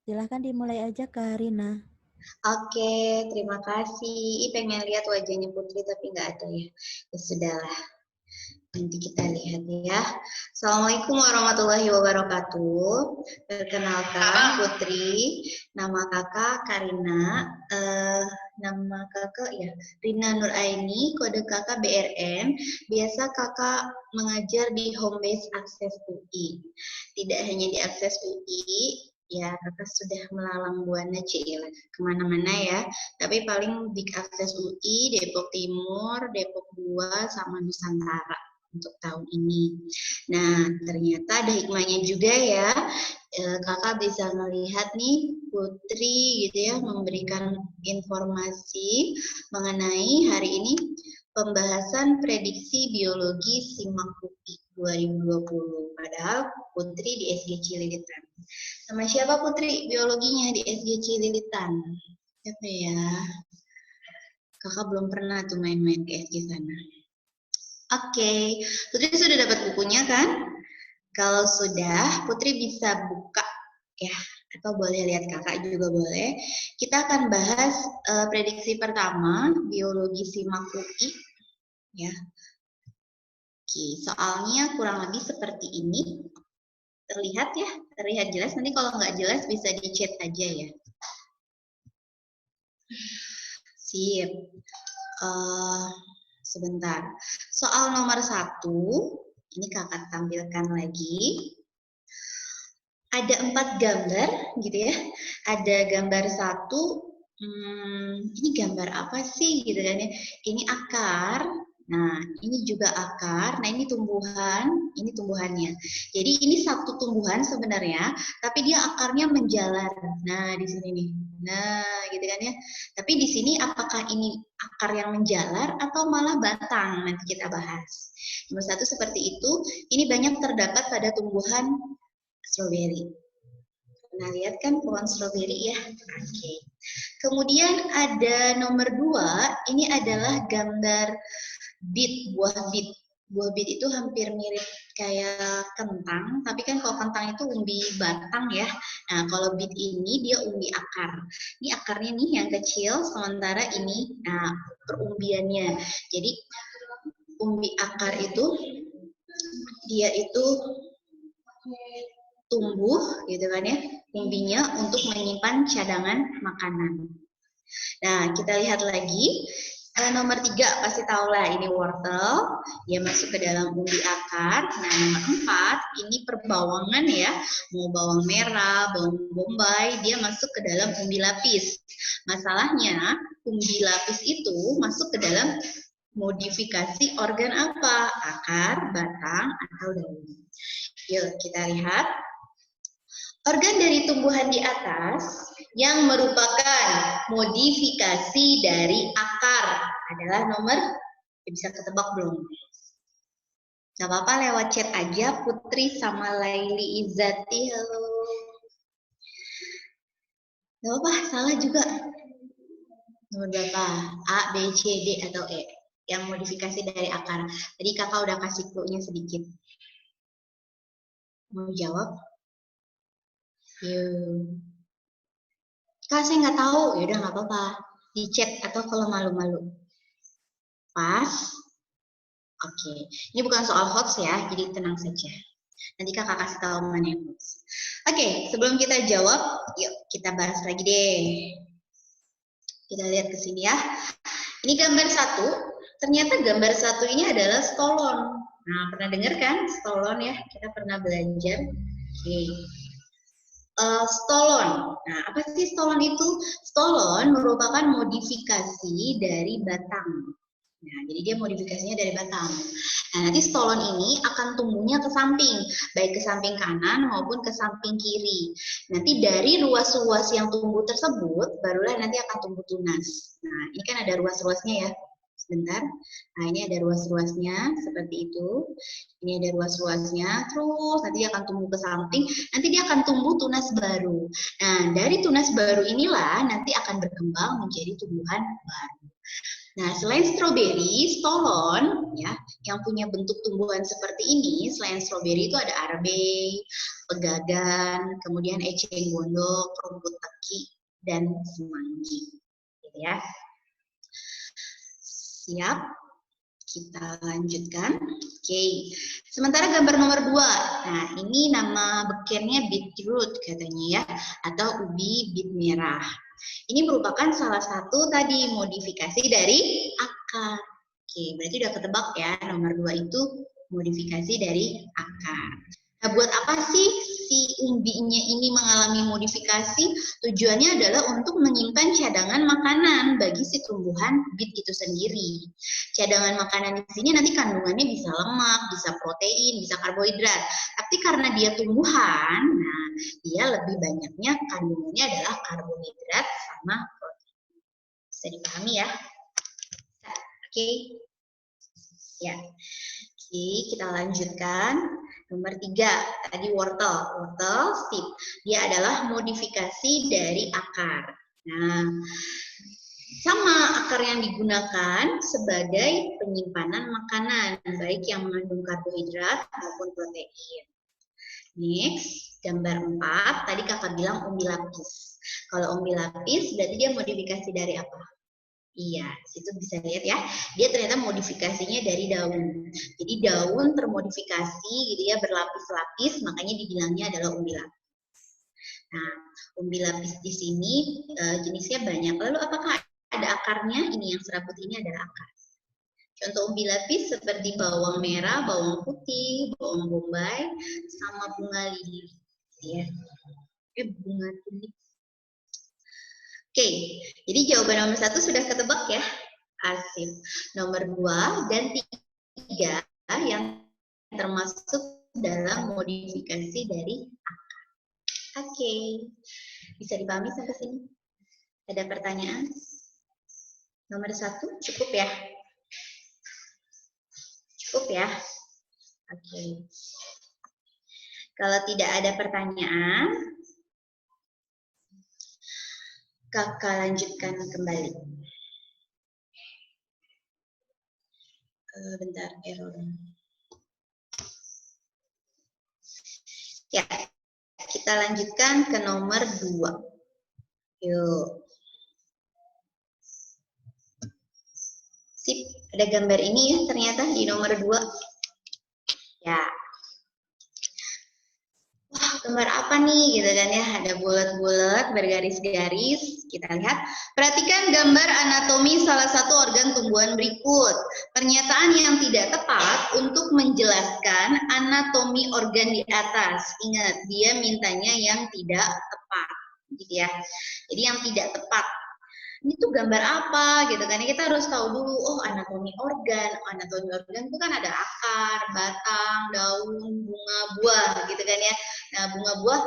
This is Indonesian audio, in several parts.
Silahkan dimulai aja Kak Rina. Oke, terima kasih. Pengen lihat wajahnya Putri tapi nggak ada ya. Ya sudahlah, nanti kita lihat ya. Assalamualaikum warahmatullahi wabarakatuh. Perkenalkan Putri, nama kakak Karina, nama kakak ya Rina Nuraini, kode kakak BRM. Biasa kakak mengajar di Home Base Akses UI. Tidak hanya di Akses UI, ya kakak sudah melalang buana Cila kemana-mana ya, tapi paling di Akses UI, Depok Timur, Depok 2, sama Nusantara untuk tahun ini. Nah, ternyata ada hikmahnya juga ya. Kakak bisa melihat nih Putri gitu ya memberikan informasi mengenai hari ini pembahasan prediksi biologi SIMAK UI 2020. Padahal Putri di SG Cililitan. Sama siapa Putri biologinya di SG Cililitan? Siapa ya? Kakak belum pernah tuh main-main ke SG sana. Oke, Putri sudah dapat bukunya kan? Kalau sudah, Putri bisa buka ya, atau boleh lihat kakak juga boleh. Kita akan bahas prediksi pertama, biologi SIMAK UI. Ya. Oke, soalnya kurang lebih seperti ini. Terlihat ya, terlihat jelas. Nanti kalau nggak jelas bisa di chat aja ya. Sip. Sebentar. Soal nomor 1, ini kakak tampilkan lagi. Ada 4 gambar gitu ya. Ada gambar 1, ini gambar apa sih gitu kan ya. Ini akar, nah ini juga akar, nah ini tumbuhannya. Jadi ini satu tumbuhan sebenarnya, tapi dia akarnya menjalar. Nah di sini nih, nah gitu kan ya. Tapi di sini apakah ini akar yang menjalar atau malah batang? Nanti kita bahas. Nomor 1 seperti itu. Ini banyak terdapat pada tumbuhan strawberry. Pernah lihat kan pohon strawberry ya? Oke. Kemudian ada nomor 2, ini adalah gambar bit, buah bit. Buah bit itu hampir mirip kayak kentang, tapi kan kalau kentang itu umbi batang ya. Nah, kalau bit ini dia umbi akar. Ini akarnya nih yang kecil, sementara ini nah perumbiannya. Jadi umbi akar itu dia itu tumbuh gitu kan ya, umbinya untuk menyimpan cadangan makanan. Nah, kita lihat lagi. Nomor 3 pasti tahu lah, ini wortel, dia masuk ke dalam umbi akar. Nah, nomor 4 ini perbawangan ya, mau bawang merah, bawang bombay, dia masuk ke dalam umbi lapis. Masalahnya umbi lapis itu masuk ke dalam modifikasi organ apa? Akar, batang, atau daun. Yuk kita lihat. Organ dari tumbuhan di atas yang merupakan modifikasi dari akar adalah nomor, bisa ketebak belum? Gak apa-apa lewat chat aja, Putri sama Laili Izzati, halo. Gak apa-apa, salah juga. Nomor berapa? A, B, C, D, atau E? Yang modifikasi dari akar. Tadi kakak udah kasih clue-nya sedikit. Mau jawab? Yuk. Kak, saya nggak tahu. Ya udah nggak apa-apa. Di chat atau kalau malu-malu. Pas. Oke. Ini bukan soal hoax ya, jadi tenang saja. Nanti kakak kasih tahu mana yang hoax. Oke, sebelum kita jawab, yuk kita bahas lagi deh. Kita lihat ke sini ya. Ini gambar 1. Ternyata gambar 1 ini adalah stolon. Nah, pernah dengar kan stolon ya? Kita pernah belajar. Oke. Stolon. Nah, apa sih stolon itu? Stolon merupakan modifikasi dari batang. Nah, jadi dia modifikasinya dari batang. Nah, nanti stolon ini akan tumbuhnya ke samping, baik ke samping kanan maupun ke samping kiri. Nanti dari ruas-ruas yang tumbuh tersebut, barulah nanti akan tumbuh tunas. Nah, ini kan ada ruas-ruasnya ya. Sebentar. Nah, ini ada ruas-ruasnya seperti itu. Ini ada ruas-ruasnya, terus nanti dia akan tumbuh ke samping, nanti dia akan tumbuh tunas baru. Nah, dari tunas baru inilah nanti akan berkembang menjadi tumbuhan baru. Nah, selain stroberi, stolon ya, yang punya bentuk tumbuhan seperti ini, selain stroberi itu ada arabe, pegagan, kemudian eceng gondok, rumput teki, dan semanggi. Gitu ya. Siap? Kita lanjutkan. Oke. Sementara gambar nomor 2. Nah, ini nama bekennya beetroot katanya ya, atau ubi bit merah. Ini merupakan salah satu tadi modifikasi dari akar. Oke, berarti udah ketebak ya, nomor 2 itu modifikasi dari akar. Nah, buat apa sih si umbinya ini mengalami modifikasi? Tujuannya adalah untuk menyimpan cadangan makanan bagi si tumbuhan bit itu sendiri. Cadangan makanan di sini nanti kandungannya bisa lemak, bisa protein, bisa karbohidrat. Tapi karena dia tumbuhan, nah dia lebih banyaknya kandungannya adalah karbohidrat sama protein. Bisa dipahami ya? Oke. Ya. Oke, kita lanjutkan. Nomor 3, tadi wortel. Wortel steep. Dia adalah modifikasi dari akar. Nah, sama akar yang digunakan sebagai penyimpanan makanan, baik yang mengandung karbohidrat maupun protein. Next, gambar 4, tadi kakak bilang umbi lapis. Kalau umbi lapis berarti dia modifikasi dari apa? Iya, situ bisa lihat ya. Dia ternyata modifikasinya dari daun. Jadi daun termodifikasi gitu ya, berlapis-lapis, makanya dibilangnya adalah umbi lapis. Nah, umbi lapis di sini jenisnya banyak. Lalu apakah ada akarnya? Ini yang serabut ini adalah akar. Contoh umbi lapis seperti bawang merah, bawang putih, bawang bombay, sama bunga lili. Ya. Bunga tulip. Oke, jadi jawaban nomor 1 sudah ketebak ya. Asik. Nomor 2 dan 3 yang termasuk dalam modifikasi dari akar. Oke, bisa dipahami sampai sini? Ada pertanyaan? Nomor 1 cukup ya? Cukup ya? Oke. Kalau tidak ada pertanyaan, kakak lanjutkan kembali. Bentar, error. Ya, kita lanjutkan ke nomor 2. Yuk. Sip, ada gambar ini ya ternyata di nomor 2. Ya. Wah, gambar apa nih gitu kan ya, ada bulat-bulat bergaris-garis. Kita lihat, perhatikan gambar anatomi salah satu organ tumbuhan berikut. Pernyataan yang tidak tepat untuk menjelaskan anatomi organ di atas. Ingat, dia mintanya yang tidak tepat gitu ya. Jadi yang tidak tepat. Ini tuh gambar apa gitu kan, kita harus tahu dulu, oh anatomi organ itu kan ada akar, batang, daun, bunga, buah gitu kan ya. Nah bunga buah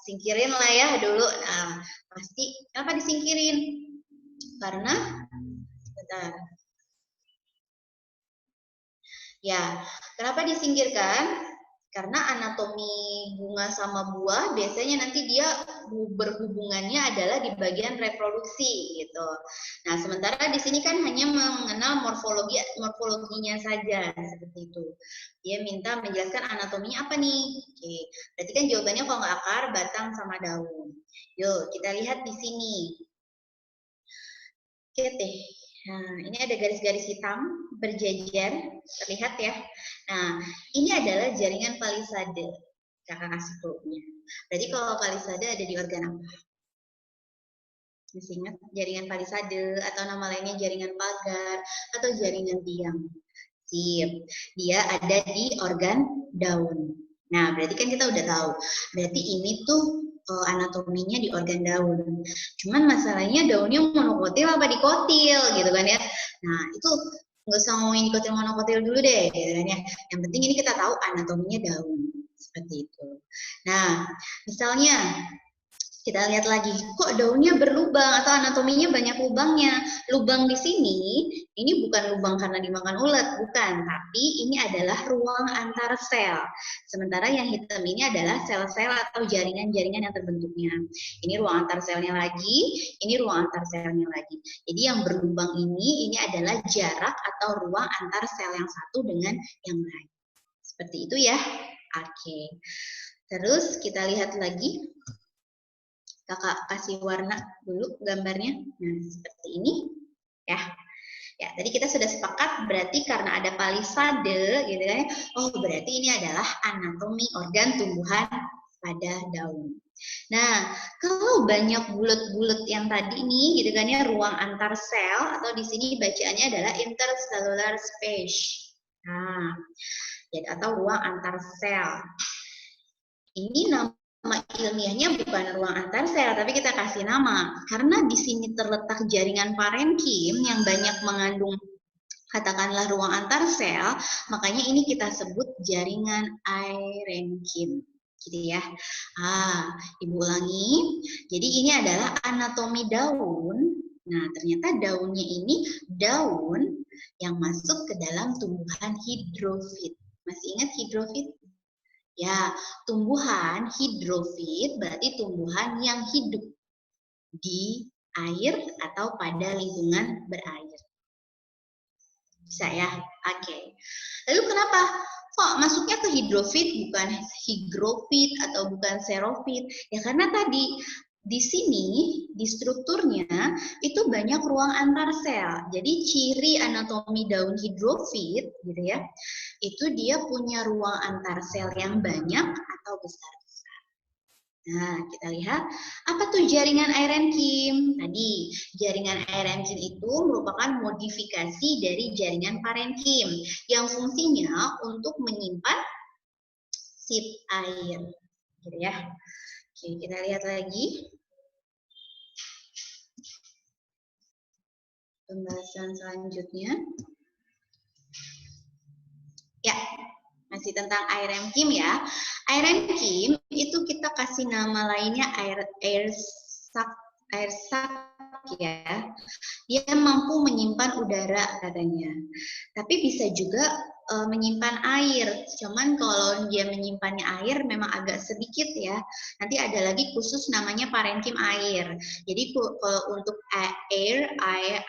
singkirin lah ya dulu. Nah pasti kenapa disingkirin? Karena bentar. Ya, kenapa disingkirkan? Karena anatomi bunga sama buah biasanya nanti dia berhubungannya adalah di bagian reproduksi gitu. Nah, sementara di sini kan hanya mengenal morfologinya saja seperti itu. Dia minta menjelaskan anatominya apa nih? Oke, berarti kan jawabannya kalau nggak akar, batang sama daun. Yuk, kita lihat di sini. Oke deh. Nah, ini ada garis-garis hitam berjajar, terlihat ya. Nah, ini adalah jaringan palisade. Kakak kasih clue-nya. Berarti kalau palisade ada di organ apa? Masih ingat jaringan palisade atau nama lainnya jaringan pagar atau jaringan tiang? Sip. Dia ada di organ daun. Nah, berarti kan kita udah tahu. Berarti ini tuh anatominya di organ daun. Cuman masalahnya daunnya monokotil apa dikotil gitu kan ya. Nah, itu nggak usah ngomongin dikotil monokotil dulu deh gitu kan ya. Yang penting ini kita tahu anatominya daun. Seperti itu. Nah, misalnya Kita lihat lagi, kok daunnya berlubang atau anatominya banyak lubangnya. Lubang di sini, ini bukan lubang karena dimakan ulat, bukan. Tapi ini adalah ruang antar sel. Sementara yang hitam ini adalah sel-sel atau jaringan-jaringan yang terbentuknya. Ini ruang antar selnya lagi, ini ruang antar selnya lagi. Jadi yang berlubang ini adalah jarak atau ruang antar sel yang satu dengan yang lain. Seperti itu ya. Oke. Terus kita lihat lagi. Kakak kasih warna dulu gambarnya. Nah, seperti ini. Ya. Ya, tadi kita sudah sepakat berarti karena ada palisade gitu kan. Oh, berarti ini adalah anatomi organ tumbuhan pada daun. Nah, kalau banyak bulat-bulat yang tadi nih gitu kan ya, ruang antar sel atau di sini bacaannya adalah intercellular space. Nah, ya, atau ruang antar sel. Ini nama ilmiahnya bukan ruang antar sel, tapi kita kasih nama. Karena di sini terletak jaringan parenkim yang banyak mengandung katakanlah ruang antar sel, makanya ini kita sebut jaringan parenkim. Gitu ya. Ibu ulangi. Jadi ini adalah anatomi daun. Nah, ternyata daunnya ini daun yang masuk ke dalam tumbuhan hidrofit. Masih ingat hidrofit? Ya, tumbuhan hidrofit berarti tumbuhan yang hidup di air atau pada lingkungan berair. Bisa ya? Oke. Lalu kenapa kok masuknya ke hidrofit bukan higrofit atau bukan xerofit? Ya karena tadi di sini di strukturnya itu banyak ruang antar sel. Jadi ciri anatomi daun hidrofit gitu ya. Itu dia punya ruang antar sel yang banyak atau besar-besar. Nah, kita lihat apa tuh jaringan parenkim? Tadi jaringan parenkim itu merupakan modifikasi dari jaringan parenkim yang fungsinya untuk menyimpan sip air. Gitu ya. Oke, kita lihat lagi. Pembahasan selanjutnya. Ya, masih tentang aerenkim ya. Aerenkim itu kita kasih nama lainnya air sac ya. Dia mampu menyimpan udara katanya. Tapi bisa juga menyimpan air. Cuman kalau dia menyimpannya air memang agak sedikit ya. Nanti ada lagi khusus namanya parenkim air. Jadi kalau untuk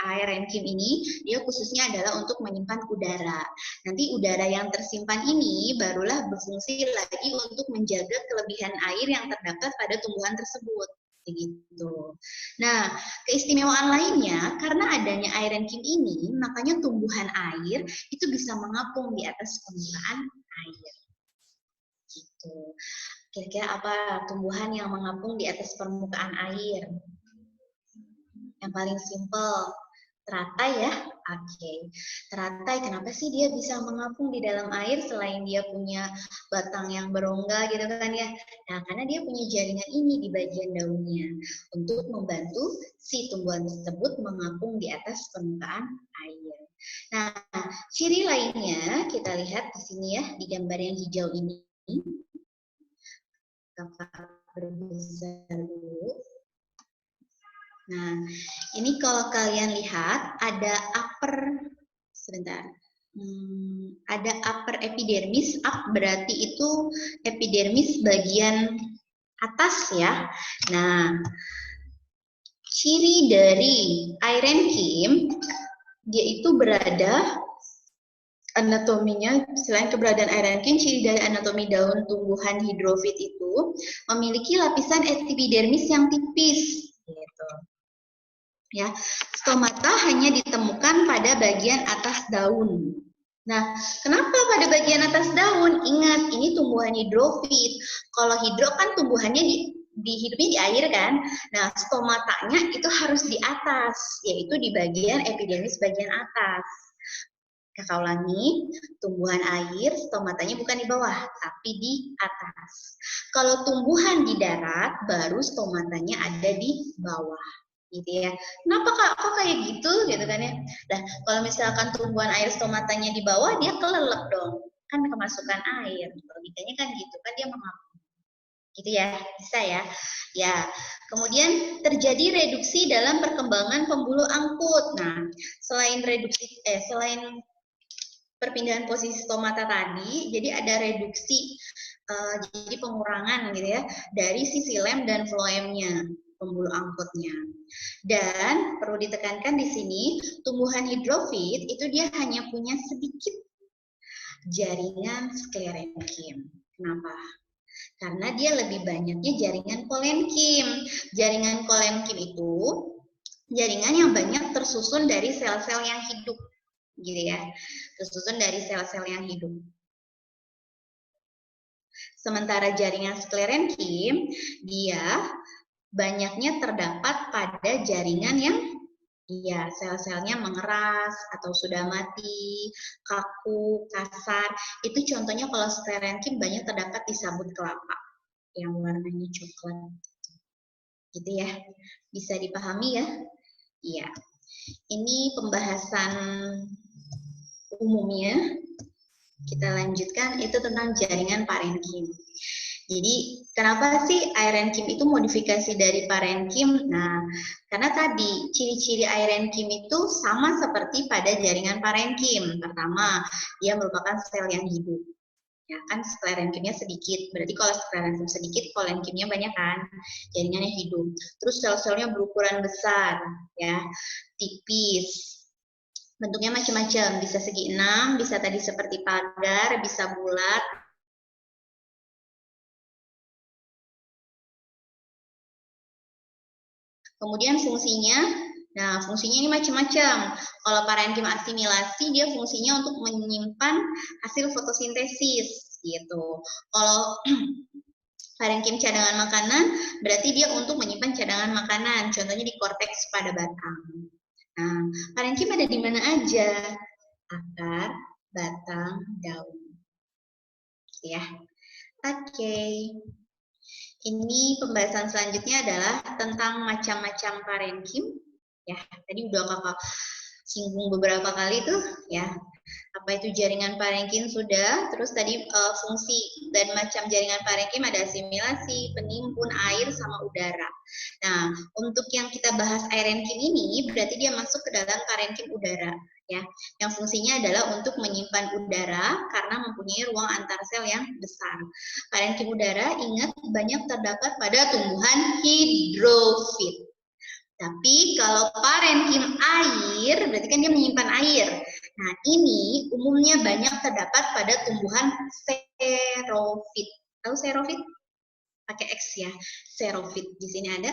aerenkim ini dia khususnya adalah untuk menyimpan udara. Nanti udara yang tersimpan ini barulah berfungsi lagi untuk menjaga kelebihan air yang terdapat pada tumbuhan tersebut. Begitu. Nah, keistimewaan lainnya karena adanya aerenkim ini, makanya tumbuhan air itu bisa mengapung di atas permukaan air. Gitu. Kira-kira apa tumbuhan yang mengapung di atas permukaan air? Yang paling simpel, teratai ya. Oke. Teratai, kenapa sih dia bisa mengapung di dalam air selain dia punya batang yang berongga gitu kan ya? Nah, karena dia punya jaringan ini di bagian daunnya untuk membantu si tumbuhan tersebut mengapung di atas permukaan air. Nah, ciri lainnya kita lihat di sini ya, di gambar yang hijau ini. Kakak berbesar dulu. Nah, ini kalau kalian lihat ada ada upper epidermis. Up berarti itu epidermis bagian atas ya. Nah, ciri dari aerenkim dia itu berada anatominya, selain keberadaan aerenkim, ciri dari anatomi daun tumbuhan hidrofit itu memiliki lapisan epidermis yang tipis gitu. Ya, stomata hanya ditemukan pada bagian atas daun. Nah, kenapa pada bagian atas daun? Ingat, ini tumbuhan hidrofit. Kalau hidro kan tumbuhannya hidupnya di air kan? Nah, stomatanya itu harus di atas, yaitu di bagian epidermis bagian atas. Kakak ulangi, tumbuhan air stomatanya bukan di bawah, tapi di atas. Kalau tumbuhan di darat, baru stomatanya ada di bawah. Gitu ya. Kenapa kok kayak gitu kan ya? Nah, kalau misalkan tumbuhan air stomatanya di bawah, dia kelelep dong. Kan kemasukan air. Logikanya kan gitu, kan dia mengapung. Gitu ya, bisa ya. Ya, kemudian terjadi reduksi dalam perkembangan pembuluh angkut. Nah, selain perpindahan posisi stomata tadi, jadi ada reduksi, jadi pengurangan gitu ya dari sisi lem dan floemnya, pembuluh angkutnya. Dan perlu ditekankan di sini, tumbuhan hidrofit itu dia hanya punya sedikit jaringan sklerenkim. Kenapa? Karena dia lebih banyaknya jaringan kolenkim. Jaringan kolenkim itu jaringan yang banyak tersusun dari sel-sel yang hidup, gitu ya. Tersusun dari sel-sel yang hidup. Sementara jaringan sklerenkim, dia banyaknya terdapat pada jaringan yang sel-selnya mengeras atau sudah mati, kaku, kasar. Itu contohnya kalau sklerenkim banyak terdapat di sabut kelapa yang warnanya coklat. Gitu ya. Bisa dipahami ya? Iya. Ini pembahasan umumnya. Kita lanjutkan, itu tentang jaringan parenkim. Jadi, kenapa sih parenkim itu modifikasi dari parenkim? Nah, karena tadi ciri-ciri parenkim itu sama seperti pada jaringan parenkim. Pertama, dia merupakan sel yang hidup. Ya kan sklerenkimnya sedikit, berarti kalau sklerenkim sedikit, kolenkimnya banyak kan, jaringannya hidup. Terus sel-selnya berukuran besar, ya, tipis. Bentuknya macam-macam, bisa segi 6, bisa tadi seperti pagar, bisa bulat. Kemudian fungsinya, nah fungsinya ini macam-macam. Kalau parenkim asimilasi, dia fungsinya untuk menyimpan hasil fotosintesis, gitu. Kalau parenkim cadangan makanan, berarti dia untuk menyimpan cadangan makanan, contohnya di korteks pada batang. Nah, parenkim ada di mana aja? Akar, batang, daun. Ya, oke. Ini pembahasan selanjutnya adalah tentang macam-macam parenkim. Ya, tadi udah kakak singgung beberapa kali tuh, ya. Apa itu jaringan parenkim sudah, terus tadi fungsi dan macam jaringan parenkim ada asimilasi, penimbun, air, sama udara. Nah, untuk yang kita bahas parenkim ini, berarti dia masuk ke dalam parenkim udara, ya. Yang fungsinya adalah untuk menyimpan udara karena mempunyai ruang antar sel yang besar. Parenkim udara, ingat, banyak terdapat pada tumbuhan hidrofit. Tapi kalau parenkim air, berarti kan dia menyimpan air. Nah, ini umumnya banyak terdapat pada tumbuhan xerofit. Tahu xerofit? Pakai X ya. Xerofit di sini ada.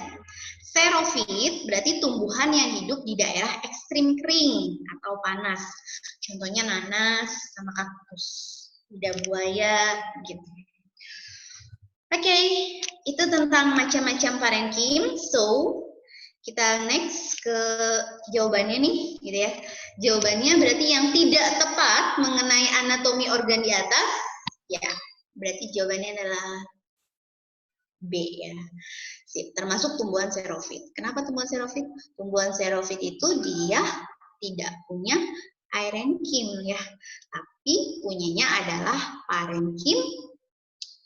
Xerofit berarti tumbuhan yang hidup di daerah ekstrim kering atau panas. Contohnya nanas sama kaktus, lidah buaya gitu. Oke, itu tentang macam-macam parenkim. So, kita next ke jawabannya nih, gitu ya. Jawabannya berarti yang tidak tepat mengenai anatomi organ di atas, ya, berarti jawabannya adalah B ya. Sip, termasuk tumbuhan xerofit. Kenapa tumbuhan xerofit? Tumbuhan xerofit itu dia tidak punya parenkim ya, tapi punyanya adalah parenkim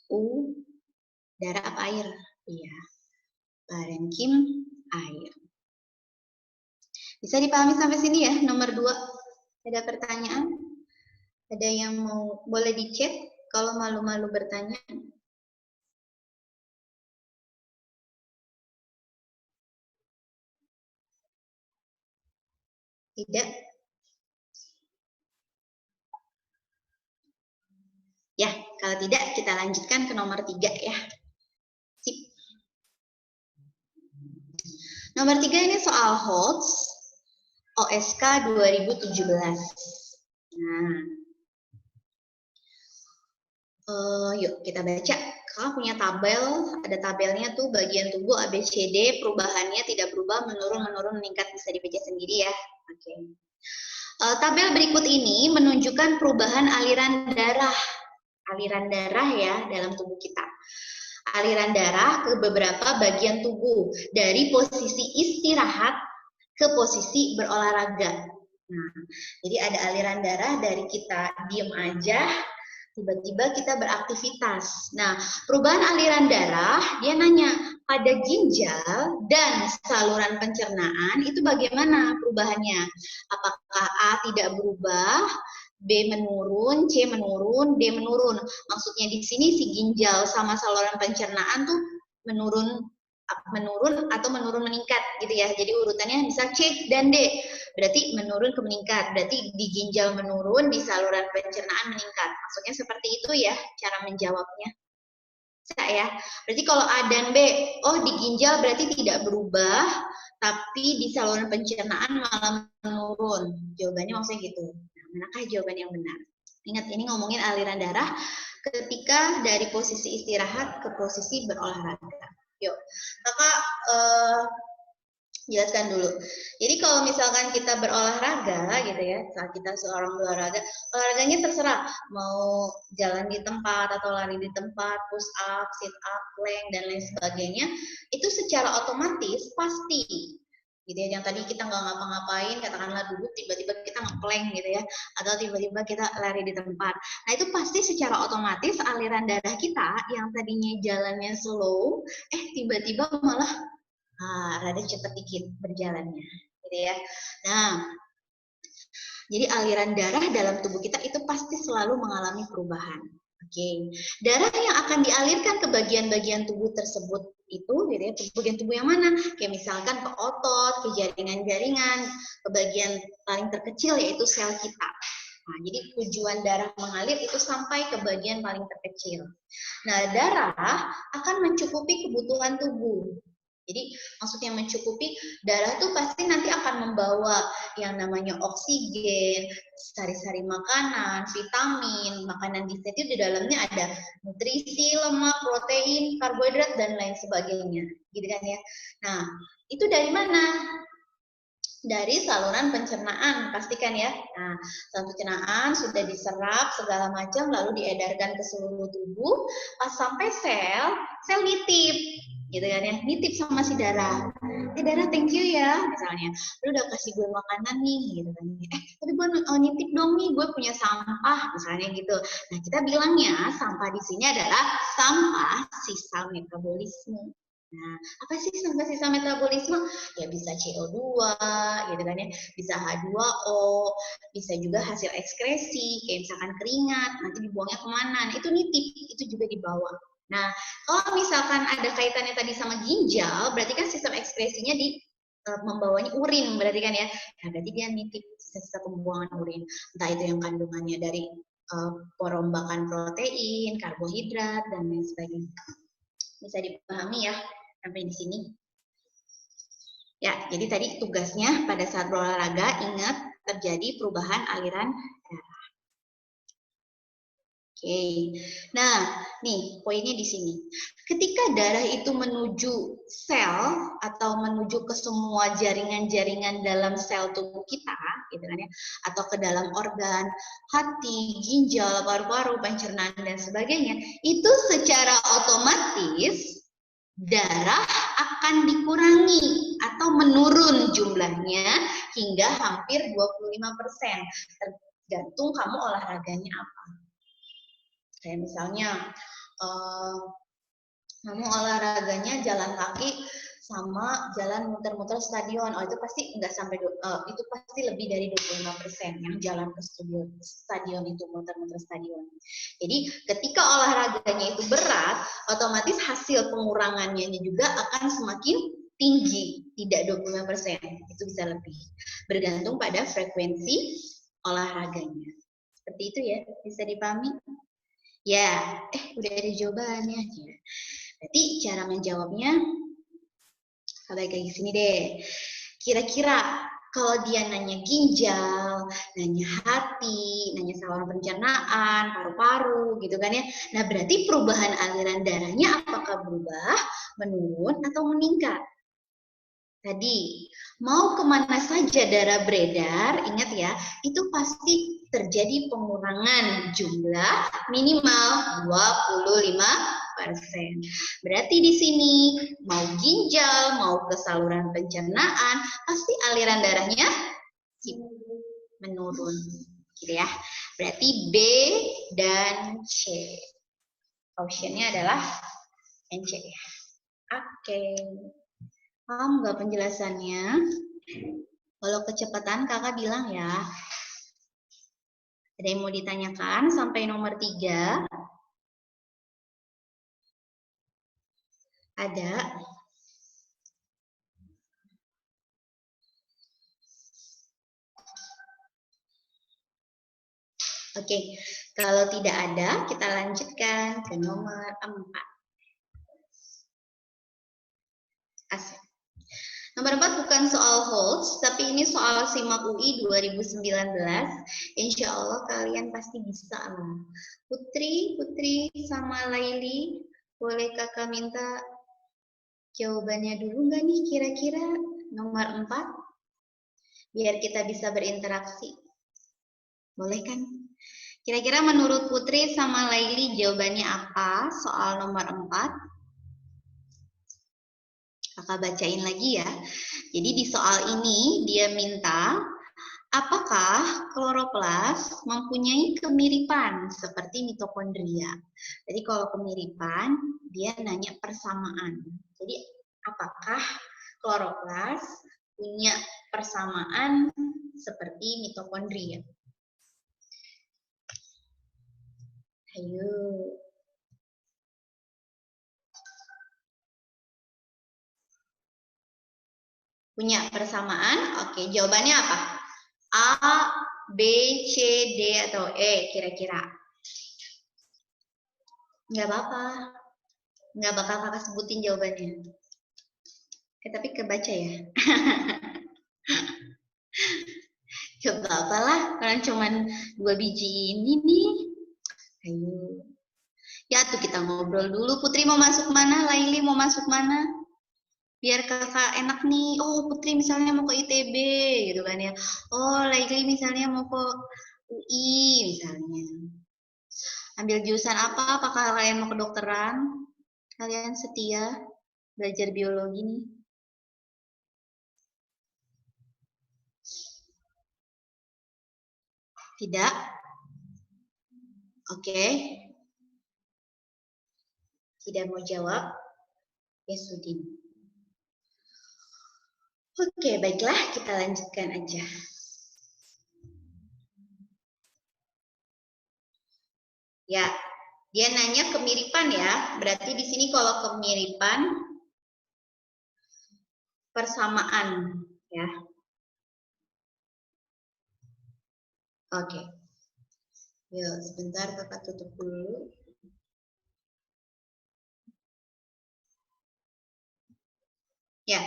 udara apa air? Iya, parenkim air. Bisa dipahami sampai sini ya, nomor 2. Ada pertanyaan? Ada yang mau, boleh di chat kalau malu-malu bertanya. Tidak? Ya, kalau tidak kita lanjutkan ke nomor 3 ya. Sip. Nomor 3 ini soal HOLTS OSK 2017. Nah, yuk kita baca. Kalau punya tabel, ada tabelnya tuh bagian tubuh ABCD, perubahannya tidak berubah, menurun, meningkat, bisa dibaca sendiri ya. Oke. Tabel berikut ini menunjukkan perubahan aliran darah ya dalam tubuh kita. Aliran darah ke beberapa bagian tubuh dari posisi istirahat ke posisi berolahraga. Nah, jadi ada aliran darah dari kita diem aja tiba-tiba kita beraktivitas. Nah, perubahan aliran darah, dia nanya, pada ginjal dan saluran pencernaan itu bagaimana perubahannya? Apakah A tidak berubah, B menurun, C menurun, D menurun? Maksudnya di sini si ginjal sama saluran pencernaan tuh menurun atau menurun meningkat gitu ya. Jadi urutannya bisa C dan D. Berarti menurun ke meningkat. Berarti di ginjal menurun, di saluran pencernaan meningkat. Maksudnya seperti itu ya cara menjawabnya. Bisa ya. Berarti kalau A dan B, oh di ginjal berarti tidak berubah, tapi di saluran pencernaan malah menurun. Jawabannya maksudnya gitu. Nah, manakah jawaban yang benar? Ingat, ini ngomongin aliran darah ketika dari posisi istirahat ke posisi berolahraga. Yuk, kakak jelaskan dulu. Jadi kalau misalkan kita berolahraga gitu ya, saat kita seorang berolahraga, olahraganya terserah mau jalan di tempat atau lari di tempat, push up, sit up, plank dan lain sebagainya, itu secara otomatis pasti gitu ya, yang tadi kita nggak ngapa-ngapain, katakanlah duduk tiba-tiba kita ngeplank gitu ya, atau tiba-tiba kita lari di tempat. Nah itu pasti secara otomatis aliran darah kita yang tadinya jalannya slow, tiba-tiba malah rada cepat dikit berjalannya, gitu ya. Nah, jadi aliran darah dalam tubuh kita itu pasti selalu mengalami perubahan. Oke, darah yang akan dialirkan ke bagian-bagian tubuh tersebut itu, gitu ya, bagian tubuh yang mana? Kayak misalkan ke otot, ke jaringan-jaringan, ke bagian paling terkecil yaitu sel kita. Nah, jadi tujuan darah mengalir itu sampai ke bagian paling terkecil. Nah, darah akan mencukupi kebutuhan tubuh. Jadi maksudnya mencukupi, darah tuh pasti nanti akan membawa yang namanya oksigen, sari-sari makanan, vitamin, makanan gizi itu di dalamnya ada nutrisi, lemak, protein, karbohidrat dan lain sebagainya, gitu kan ya. Nah, itu dari mana? Dari saluran pencernaan, pastikan ya. Nah, saluran pencernaan sudah diserap segala macam, lalu diedarkan ke seluruh tubuh, pas sampai sel nitip, gitu kan ya, nitip sama si darah. Darah thank you ya, misalnya, lu udah kasih gue makanan nih, gitu kan. Tapi gue nitip dong nih, gue punya sampah, misalnya gitu. Nah, kita bilangnya sampah di sini adalah sampah sisa metabolisme. Nah, apa sih sampah sisa metabolisme? Ya bisa CO2, gitu kan ya, bisa H2O, bisa juga hasil ekskresi, kayak misalkan keringat, nanti dibuangnya kemana? Nah, itu nitip, itu juga dibawa. Nah, kalau misalkan ada kaitannya tadi sama ginjal, berarti kan sistem ekskresinya di membawanya urin, berarti kan ya. Nah, berarti dia nitip sisa pembuangan urin. Entah itu yang kandungannya dari perombakan protein, karbohidrat, dan lain sebagainya. Bisa dipahami ya sampai di sini. Ya, jadi tadi tugasnya pada saat berolahraga ingat terjadi perubahan aliran darah. Oke. Nah, nih poinnya di sini. Ketika darah itu menuju sel atau menuju ke semua jaringan-jaringan dalam sel tubuh kita, gitu kan ya, atau ke dalam organ hati, ginjal, paru-paru, pencernaan dan sebagainya, itu secara otomatis darah akan dikurangi atau menurun jumlahnya hingga hampir 25%. Tergantung kamu olahraganya apa. Kayak misalnya kamu olahraganya jalan kaki sama jalan muter-muter stadion. Oh, itu pasti nggak sampai itu pasti lebih dari 25% yang jalan ke stadion itu, muter-muter stadion. Jadi ketika olahraganya itu berat, otomatis hasil pengurangannya juga akan semakin tinggi, tidak 25%, itu bisa lebih. Bergantung pada frekuensi olahraganya. Seperti itu ya, bisa dipahami? Ya, udah ada jawabannya. Berarti cara menjawabnya kayak gini deh. Kira-kira kalau dia nanya ginjal, nanya hati, nanya saluran pencernaan, paru-paru, gitu kan ya. Nah, berarti perubahan aliran darahnya apakah berubah, menurun, atau meningkat? Tadi, mau kemana saja darah beredar, ingat ya, itu pasti terjadi pengurangan jumlah minimal 25%. Berarti di sini, mau ginjal, mau ke saluran pencernaan, pasti aliran darahnya menurun. gitu ya. Berarti B dan C. Optionnya adalah NC ya. Oke. Paham nggak penjelasannya? Kalau kecepatan kakak bilang ya. Ada yang mau ditanyakan sampai nomor 3? Ada. Oke, kalau tidak ada, kita lanjutkan ke nomor 4. Asik. Nomor 4 bukan soal holds, tapi ini soal SIMAK UI 2019. Insya Allah kalian pasti bisa lah. Putri sama Laili, boleh kakak minta jawabannya dulu nggak nih kira-kira nomor 4? Biar kita bisa berinteraksi. Boleh kan? Kira-kira menurut Putri sama Laili jawabannya apa soal nomor 4? Kakak bacain lagi ya. Jadi di soal ini dia minta, apakah kloroplas mempunyai kemiripan seperti mitokondria? Jadi kalau kemiripan, dia nanya persamaan. Jadi apakah kloroplas punya persamaan seperti mitokondria? Ayo. Punya persamaan? Oke, jawabannya apa? A, B, C, D, atau E kira-kira? Nggak apa-apa. Nggak bakal kakak sebutin jawabannya. Tapi kebaca ya. Gak apa-apa lah, karena cuman 2 biji ini nih. Ayo. Ya tuh kita ngobrol dulu. Putri mau masuk mana? Laili mau masuk mana? Biar kakak enak nih. Oh, Putri misalnya mau ke ITB gitu kan ya. Oh, Laili misalnya mau ke UI misalnya. Ambil jurusan apa? Apakah kalian mau kedokteran? Kalian setia belajar biologi nih? Tidak? Oke. Tidak mau jawab? Ya sudah. Oke, baiklah, kita lanjutkan aja. Ya, dia nanya kemiripan ya. Berarti di sini kalau kemiripan, persamaan ya. Oke. Yuk, sebentar kakak tutup dulu. Ya.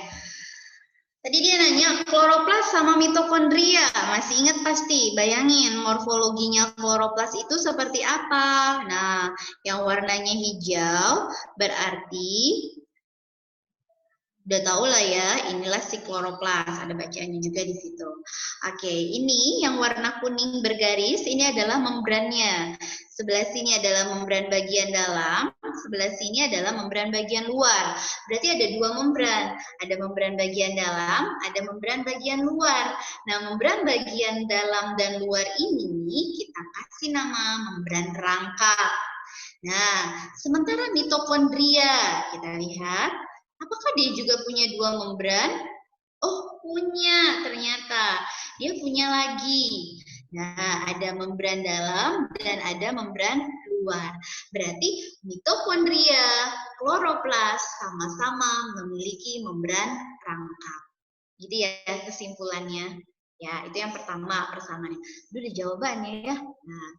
Tadi dia nanya kloroplas sama mitokondria. Masih ingat pasti? Bayangin morfologinya kloroplas itu seperti apa? Nah, yang warnanya hijau berarti udah tahu lah ya, inilah si kloroplas, ada bacaannya juga di situ. Oke, ini yang warna kuning bergaris, ini adalah membrannya. Sebelah sini adalah membran bagian dalam, sebelah sini adalah membran bagian luar. Berarti ada 2 membran, ada membran bagian dalam, ada membran bagian luar. Nah, membran bagian dalam dan luar ini kita kasih nama membran rangkap. Nah, sementara mitokondria, kita lihat, apakah dia juga punya 2 membran? Oh, punya ternyata. Dia punya lagi. Nah, ada membran dalam dan ada membran luar. Berarti mitokondria, kloroplas sama-sama memiliki membran rangkap. Gitu ya kesimpulannya. Ya, itu yang pertama persamaannya. Itu udah jawabannya ya. Nah,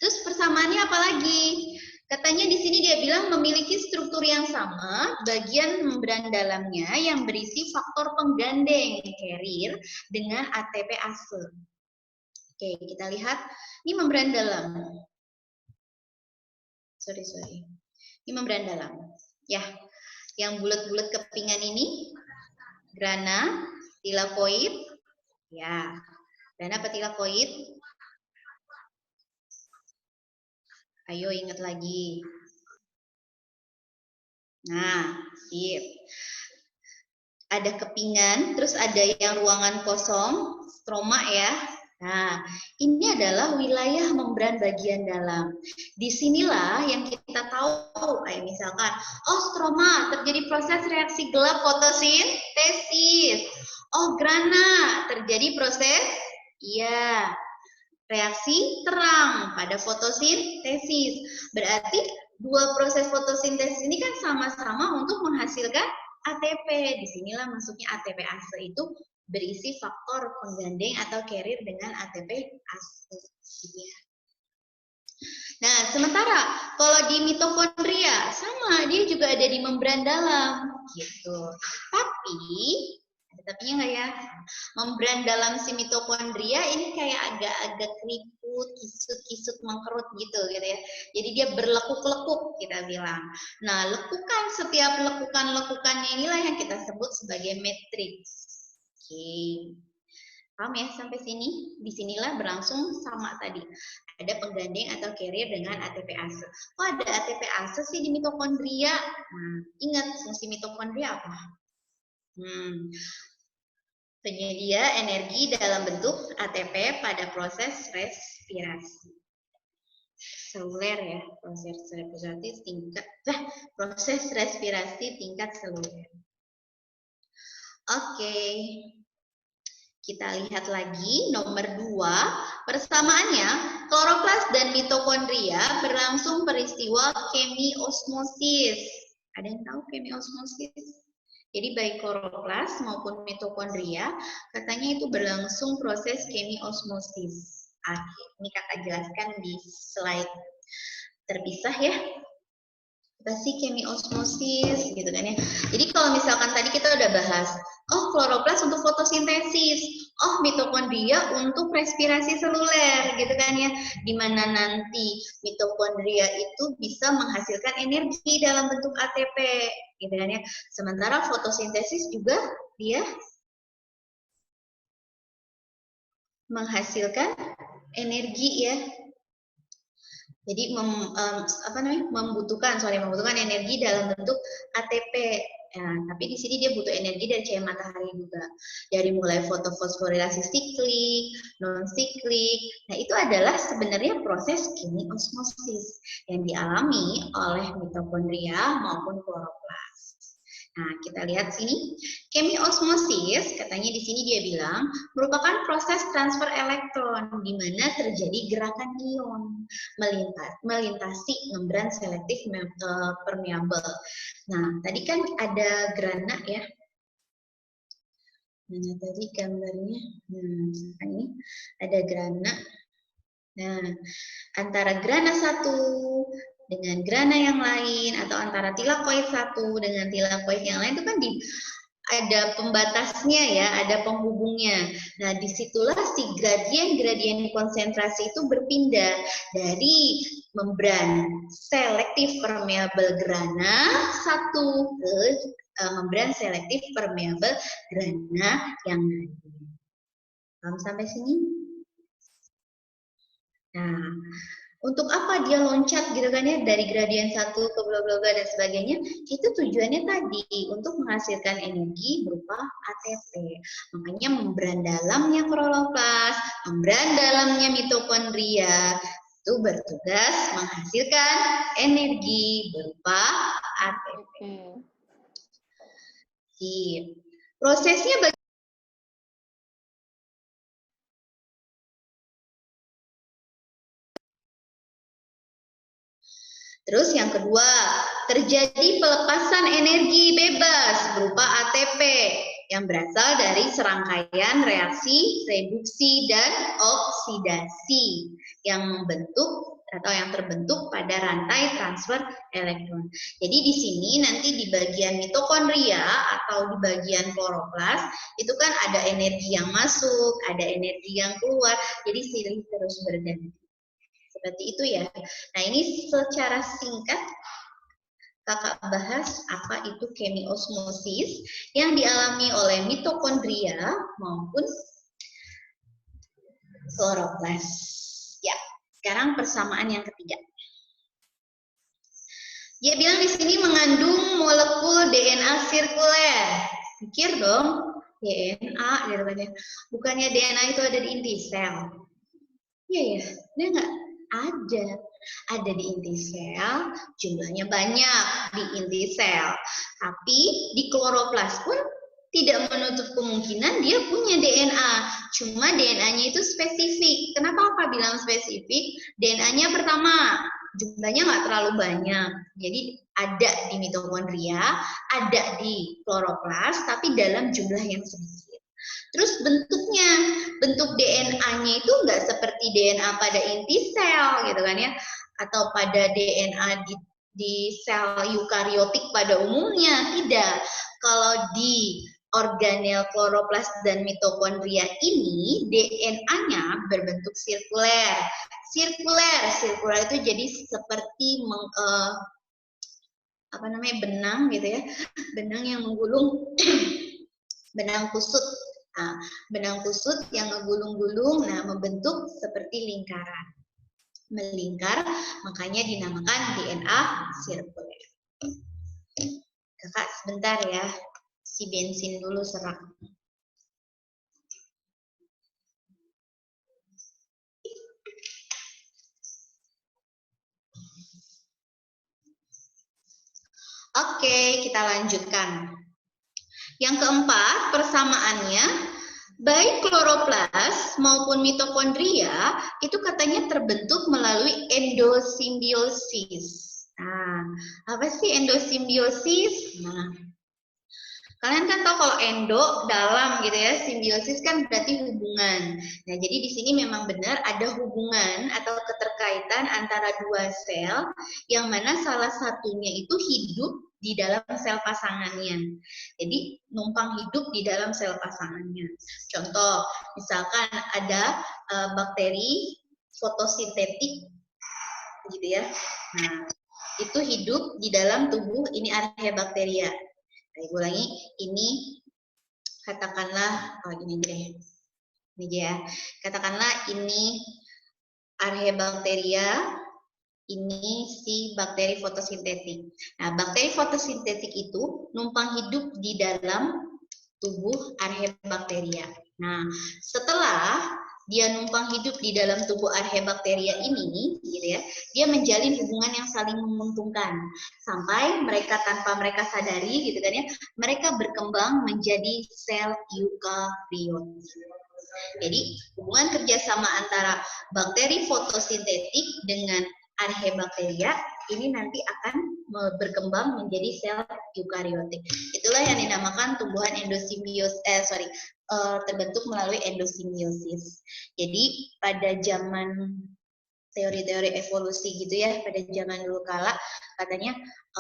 terus persamaannya apa lagi? Katanya di sini dia bilang memiliki struktur yang sama, bagian membran dalamnya yang berisi faktor penggandeng carrier dengan ATP ase. Oke, kita lihat. Ini membran dalam. Sorry. Ini membran dalam. Ya, yang bulat-bulat kepingan ini grana, tilakoid. Ya, grana apa tilakoid? Ayo ingat lagi. Nah, sip. Ada kepingan, terus ada yang ruangan kosong, stroma ya. Nah, ini adalah wilayah membran bagian dalam. Disinilah yang kita tahu, kayak misalkan, oh stroma, terjadi proses reaksi gelap fotosintesis. Oh grana, terjadi proses, iya, reaksi terang pada fotosintesis. Berarti dua proses fotosintesis ini kan sama-sama untuk menghasilkan ATP. Disinilah masuknya ATP ase itu berisi faktor penggandeng atau carrier dengan ATP ase. Nah, sementara kalau di mitokondria sama, dia juga ada di membran dalam, gitu. Tapi ada tapinya nggak ya? Membran dalam si mitokondria ini kayak agak-agak keriput, kisut-kisut, mengkerut gitu ya. Jadi dia berlekuk-lekuk kita bilang. Nah, setiap lekukan-lekukannya inilah yang kita sebut sebagai matriks. Oke. Paham ya sampai sini? Disinilah berlangsung sama tadi. Ada penggandeng atau carrier dengan ATP ase. Oh, ada ATP ase sih di mitokondria. Nah, ingat fungsi mitokondria apa? Penyedia energi dalam bentuk ATP pada proses respirasi. Seluler ya, proses respirasi tingkat seluler. Oke. Kita lihat lagi nomor 2, persamaannya kloroplas dan mitokondria berlangsung peristiwa kemiosmosis. Ada yang tahu kemiosmosis? Jadi baik kloroplas maupun mitokondria katanya itu berlangsung proses kemiosmosis. Ini kakak jelaskan di slide terpisah ya. Apa sih kemiosmosis gitu kan ya. Jadi kalau misalkan tadi kita udah bahas, oh kloroplas untuk fotosintesis, oh mitokondria untuk respirasi seluler gitu kan ya. Dimana nanti mitokondria itu bisa menghasilkan energi dalam bentuk ATP gitu kan ya. Sementara fotosintesis juga dia menghasilkan energi ya. Jadi membutuhkan energi dalam bentuk ATP. Nah, tapi di sini dia butuh energi dari cahaya matahari juga. Dari mulai fotofosforilasi siklik, non siklik. Nah, itu adalah sebenarnya proses kemiosmosis yang dialami oleh mitokondria maupun kloroplas. Nah, kita lihat sini. Kemiosmosis, katanya di sini dia bilang, merupakan proses transfer elektron di mana terjadi gerakan ion melintasi membran selektif permeabel. Nah, tadi kan ada grana ya. Nah, tadi gambarnya, ini ada grana. Nah, antara grana satu dengan grana yang lain atau antara tilakoid satu dengan tilakoid yang lain itu kan ada pembatasnya ya, ada penghubungnya. Nah, disitulah si gradien konsentrasi itu berpindah dari membran selektif permeabel grana satu ke membran selektif permeabel grana yang lain. Paham sampai sini? Nah, untuk apa dia loncat gitu kan ya dari gradien satu ke bla bla bla dan sebagainya? Itu tujuannya tadi untuk menghasilkan energi berupa ATP. Makanya membran dalamnya kloroplas, membran dalamnya mitokondria itu bertugas menghasilkan energi berupa ATP. Prosesnya Terus yang kedua, terjadi pelepasan energi bebas berupa ATP yang berasal dari serangkaian reaksi reduksi dan oksidasi yang membentuk atau yang terbentuk pada rantai transfer elektron. Jadi di sini nanti di bagian mitokondria atau di bagian kloroplas itu kan ada energi yang masuk, ada energi yang keluar, jadi silih terus berganti. Seperti itu ya. Nah, ini secara singkat kakak bahas apa itu kemiosmosis yang dialami oleh mitokondria maupun kloroplas. Ya, sekarang persamaan yang ketiga. Dia bilang di sini mengandung molekul DNA sirkuler. Pikir dong, DNA gitu kan ya. Bukannya DNA itu ada di inti sel? Iya ya, dia nggak ada. Ada di inti sel, jumlahnya banyak di inti sel. Tapi di kloroplas pun tidak menutup kemungkinan dia punya DNA. Cuma DNA-nya itu spesifik. Kenapa apa bilang spesifik? DNA-nya pertama, jumlahnya nggak terlalu banyak. Jadi ada di mitokondria, ada di kloroplas, tapi dalam jumlah yang sedikit. Terus bentuknya, bentuk DNA-nya itu nggak seperti DNA pada inti sel gitu kan ya, atau pada DNA di sel eukariotik pada umumnya, tidak. Kalau di organel kloroplas dan mitokondria ini DNA-nya berbentuk sirkuler. Sirkuler itu jadi seperti benang gitu ya, benang yang menggulung, benang kusut. Nah, benang kusut yang ngegulung-gulung, nah membentuk seperti lingkaran. Melingkar, makanya dinamakan DNA sirkuler. Kakak sebentar ya, si bensin dulu serak. Oke, kita lanjutkan. Yang keempat, persamaannya, baik kloroplas maupun mitokondria itu katanya terbentuk melalui endosimbiosis. Nah, apa sih endosimbiosis? Nah, kalian kan tahu kalau endo dalam gitu ya, simbiosis kan berarti hubungan. Nah, jadi di sini memang benar ada hubungan atau keterkaitan antara dua sel yang mana salah satunya itu hidup di dalam sel pasangannya. Jadi numpang hidup di dalam sel pasangannya. Contoh, misalkan ada bakteri fotosintetik gitu ya. Nah, itu hidup di dalam tubuh ini Archaebacteria. Saya ulangi, ini katakanlah ini deh. Ini ya. Katakanlah ini Archaebacteria, ini si bakteri fotosintetik. Nah, bakteri fotosintetik itu numpang hidup di dalam tubuh Archaebacteria. Nah, setelah dia numpang hidup di dalam tubuh Archaebacteria ini, gitu ya, dia menjalin hubungan yang saling menguntungkan sampai mereka tanpa mereka sadari, gitu kan ya, mereka berkembang menjadi sel eukariot. Jadi hubungan kerjasama antara bakteri fotosintetik dengan Archaebacteria ini nanti akan berkembang menjadi sel eukariotik. Itulah yang dinamakan tumbuhan terbentuk melalui endosimbiosis. Jadi pada zaman teori-teori evolusi gitu ya, pada zaman dulu kala katanya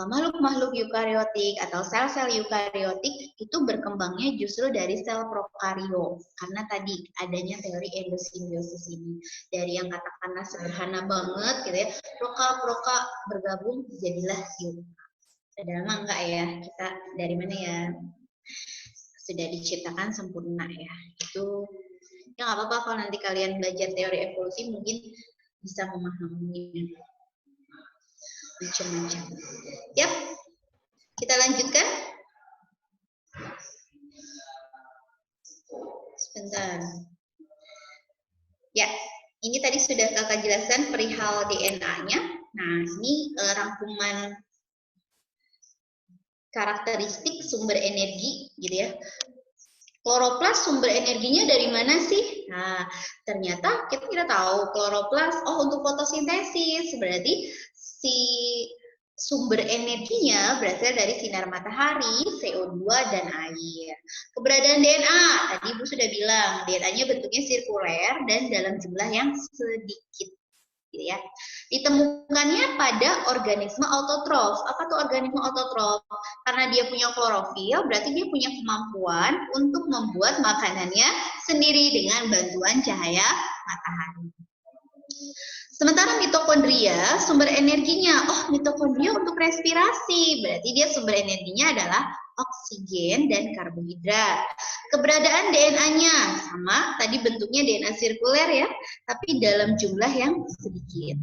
makhluk-makhluk eukariotik atau sel-sel eukariotik itu berkembangnya justru dari sel prokario karena tadi adanya teori endosimbiosis ini, dari yang katakanlah sederhana banget gitu ya, proka bergabung jadilah euka. Sudah lama enggak ya, kita dari mana ya, sudah diciptakan sempurna ya, itu ya nggak apa-apa kalau nanti kalian belajar teori evolusi mungkin bisa memahami macam-macam. Yap, kita lanjutkan. Sebentar. Ya, ini tadi sudah kakak jelaskan perihal DNA-nya. Nah, ini rangkuman karakteristik sumber energi, gitu ya. Kloroplas sumber energinya dari mana sih? Nah, ternyata kita tidak tahu kloroplas, untuk fotosintesis, berarti si sumber energinya berasal dari sinar matahari, CO2, dan air. Keberadaan DNA, tadi Ibu sudah bilang, DNA-nya bentuknya sirkuler dan dalam jumlah yang sedikit. Gitu ya. Ditemukannya pada organisme autotrof. Apa tuh organisme autotrof? Karena dia punya klorofil, berarti dia punya kemampuan untuk membuat makanannya sendiri dengan bantuan cahaya matahari. Sementara mitokondria, sumber energinya, mitokondria untuk respirasi, berarti dia sumber energinya adalah oksigen dan karbohidrat. Keberadaan DNA-nya sama, tadi bentuknya DNA sirkuler ya, tapi dalam jumlah yang sedikit.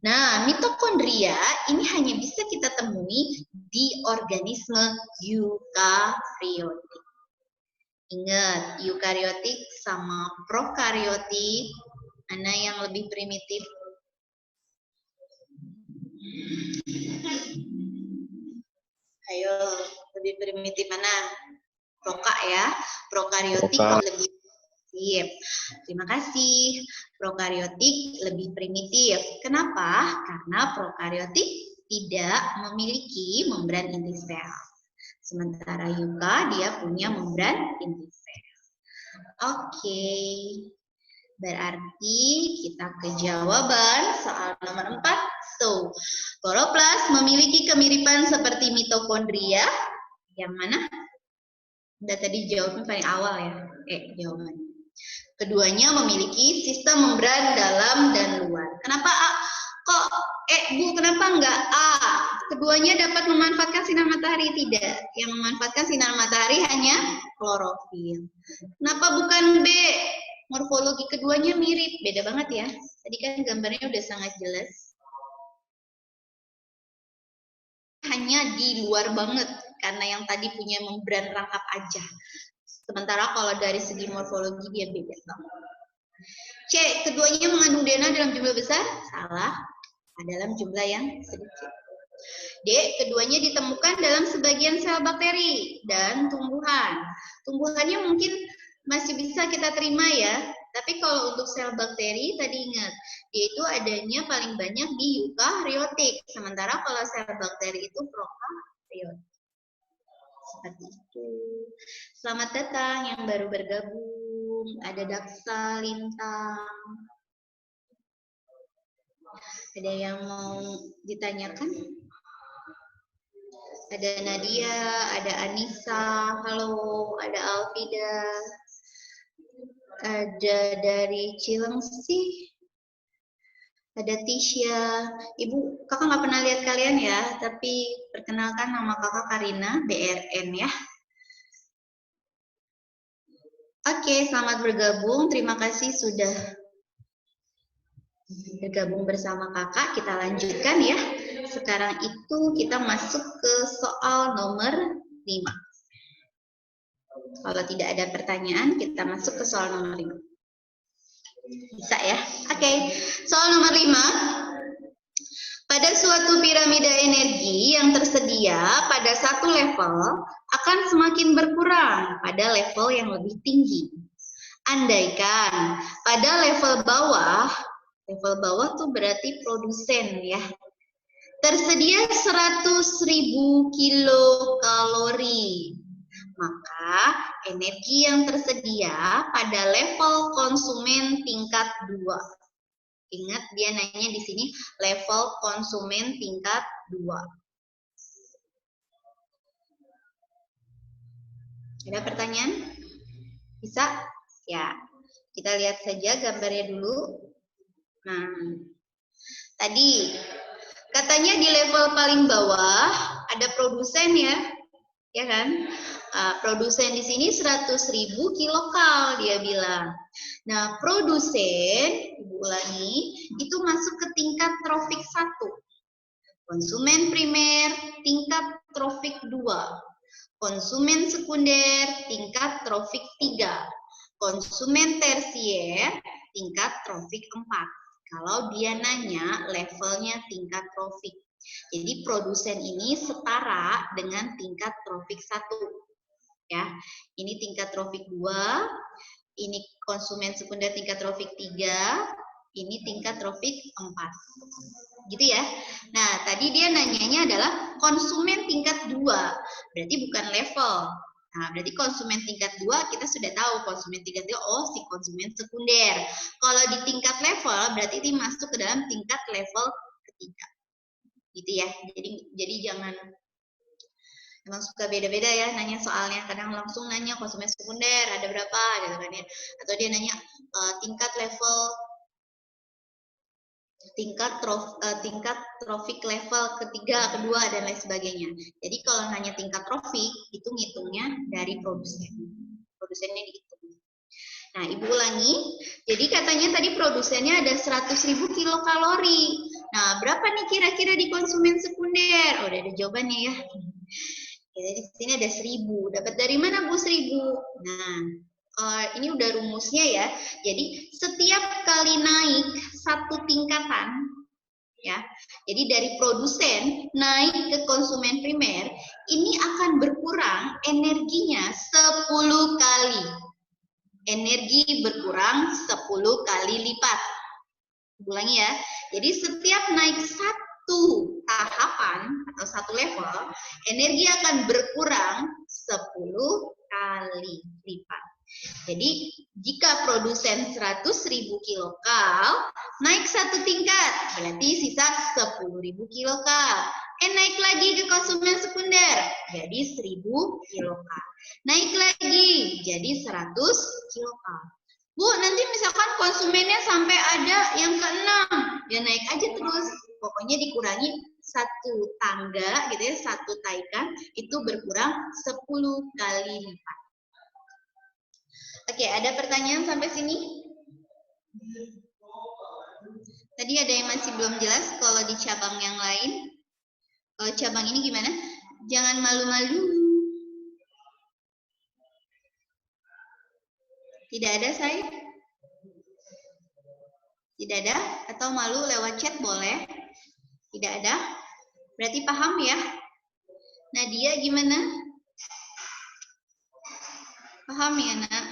Nah, mitokondria ini hanya bisa kita temui di organisme eukariotik. Ingat, eukariotik sama prokariotik, mana yang lebih primitif? Ayo, lebih primitif mana? Proka ya, prokariotik lebih primitif. Terima kasih. Prokariotik lebih primitif. Kenapa? Karena prokariotik tidak memiliki membran inti sel. Sementara euka dia punya membran inti sel. Oke. Berarti kita ke jawaban soal nomor 4. So, kloroplas memiliki kemiripan seperti mitokondria. Yang mana? Udah tadi jawabnya paling awal ya. Jawaban. Keduanya memiliki sistem membran dalam dan luar. Kenapa A? Kok Bu, kenapa enggak A? Keduanya dapat memanfaatkan sinar matahari? Tidak. Yang memanfaatkan sinar matahari hanya klorofil. Kenapa bukan B? Morfologi keduanya mirip. Beda banget ya. Tadi kan gambarnya udah sangat jelas. Hanya di luar banget. Karena yang tadi punya membran rangkap aja. Sementara kalau dari segi morfologi dia beda banget. C. Keduanya mengandung DNA dalam jumlah besar? Salah. Dalam jumlah yang sedikit. D. Keduanya ditemukan dalam sebagian sel bakteri dan tumbuhan. Tumbuhannya mungkin masih bisa kita terima ya. Tapi kalau untuk sel bakteri, tadi ingat, yaitu adanya paling banyak di eukariotik. Sementara kalau sel bakteri itu prokariotik. Seperti itu. Selamat datang yang baru bergabung. Ada Daksa, Lintang. Ada yang mau ditanyakan? Ada Nadia, ada Anissa, halo, ada Alfida, ada dari Cilengsi, ada Tisha. Ibu, kakak nggak pernah lihat kalian ya, tapi perkenalkan nama kakak Karina, BRN ya. Oke, selamat bergabung. Terima kasih sudah bergabung bersama kakak. Kita lanjutkan ya. Sekarang itu kita masuk ke soal nomor 5. Kalau tidak ada pertanyaan, kita masuk ke soal nomor 5. Bisa ya? Oke. Soal nomor 5. Pada suatu piramida energi yang tersedia pada satu level akan semakin berkurang pada level yang lebih tinggi. Andaikan pada level bawah tuh berarti produsen ya. Tersedia 100.000 kilokalori. Maka energi yang tersedia pada level konsumen tingkat 2. Ingat dia nanya di sini level konsumen tingkat 2. Ada pertanyaan? Bisa? Ya. Kita lihat saja gambarnya dulu. Nah, tadi katanya di level paling bawah ada produsen ya kan? Produsen di sini 100.000 kilokal dia bilang. Nah, produsen, Ibu ulangi, itu masuk ke tingkat trofik 1. Konsumen primer tingkat trofik 2. Konsumen sekunder tingkat trofik 3. Konsumen tersier tingkat trofik 4. Kalau dia nanya levelnya tingkat trofik. Jadi produsen ini setara dengan tingkat trofik 1. Ya, ini tingkat trofik 2, ini konsumen sekunder tingkat trofik 3, ini tingkat trofik 4. Gitu ya. Nah, tadi dia nanyanya adalah konsumen tingkat 2. Berarti bukan level. Nah, berarti konsumen tingkat 2 kita sudah tahu konsumen tingkat 2 si konsumen sekunder. Kalau di tingkat level berarti ini masuk ke dalam tingkat level ketiga. Gitu ya. Jadi jangan, emang suka beda-beda ya nanya soalnya. Kadang langsung nanya konsumen sekunder ada berapa gitu kan ya. Atau dia nanya tingkat level tingkat trofik level ketiga, kedua dan lain sebagainya. Jadi kalau nanya tingkat trofik itu ngitungnya dari produsen. Produsennya dihitung. Nah, Ibu ulangi. Jadi katanya tadi produsennya ada 100.000 kilokalori. Nah, berapa nih kira-kira di konsumen sekunder? Oh, udah ada jawabannya ya. Jadi di sini ada 1000. Dapat dari mana Bu 1000? Nah, ini udah rumusnya ya. Jadi setiap kali naik satu tingkatan, ya. Jadi dari produsen naik ke konsumen primer, ini akan berkurang energinya 10 kali. Energi berkurang 10 kali lipat. Ulangi ya. Jadi setiap naik satu tahapan atau satu level, energi akan berkurang 10 kali lipat. Jadi jika produsen 100.000 kilokal, naik satu tingkat, berarti sisa 10.000 kilokal. Naik lagi ke konsumen sekunder, jadi 1000 kilokal. Naik lagi, jadi 100 kilokal. Bu, nanti misalkan konsumennya sampai ada yang ke-6, ya naik aja terus. Pokoknya dikurangi satu tangga, gitu ya, satu taikan, itu berkurang 10 kali lipat. Oke, ada pertanyaan sampai sini? Tadi ada yang masih belum jelas kalau di cabang yang lain. Kalau cabang ini gimana? Jangan malu-malu. Tidak ada, saya? Tidak ada? Atau malu lewat chat boleh? Tidak ada? Berarti paham ya? Nadia gimana? Paham ya, Nak?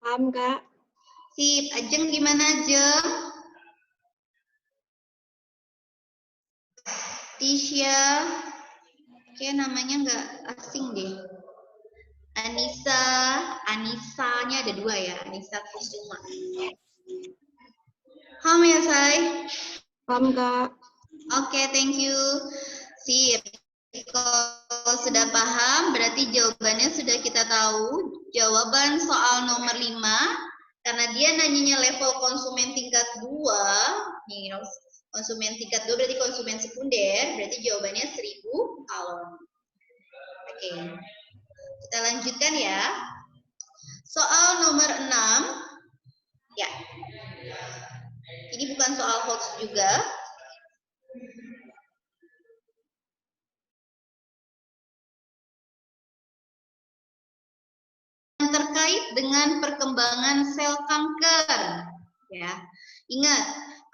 Paham, Kak. Sip. Ajeng gimana, Ajeng? Tisha. Kayak namanya nggak asing deh. Anissa. Anissa-nya ada 2 ya. Anissa Kusuma. Paham ya, Say? Paham, Kak. Oke, thank you. Sip. Kalau sudah paham, berarti jawabannya sudah kita tahu. Jawaban soal nomor 5, karena dia nanyanya level konsumen tingkat 2, nih, konsumen tingkat 2 berarti konsumen sekunder, berarti jawabannya 1000 kalori. Oke, kita lanjutkan ya. Soal nomor 6, ya. Ini bukan soal hoax juga. Terkait dengan perkembangan sel kanker, ya. Ingat,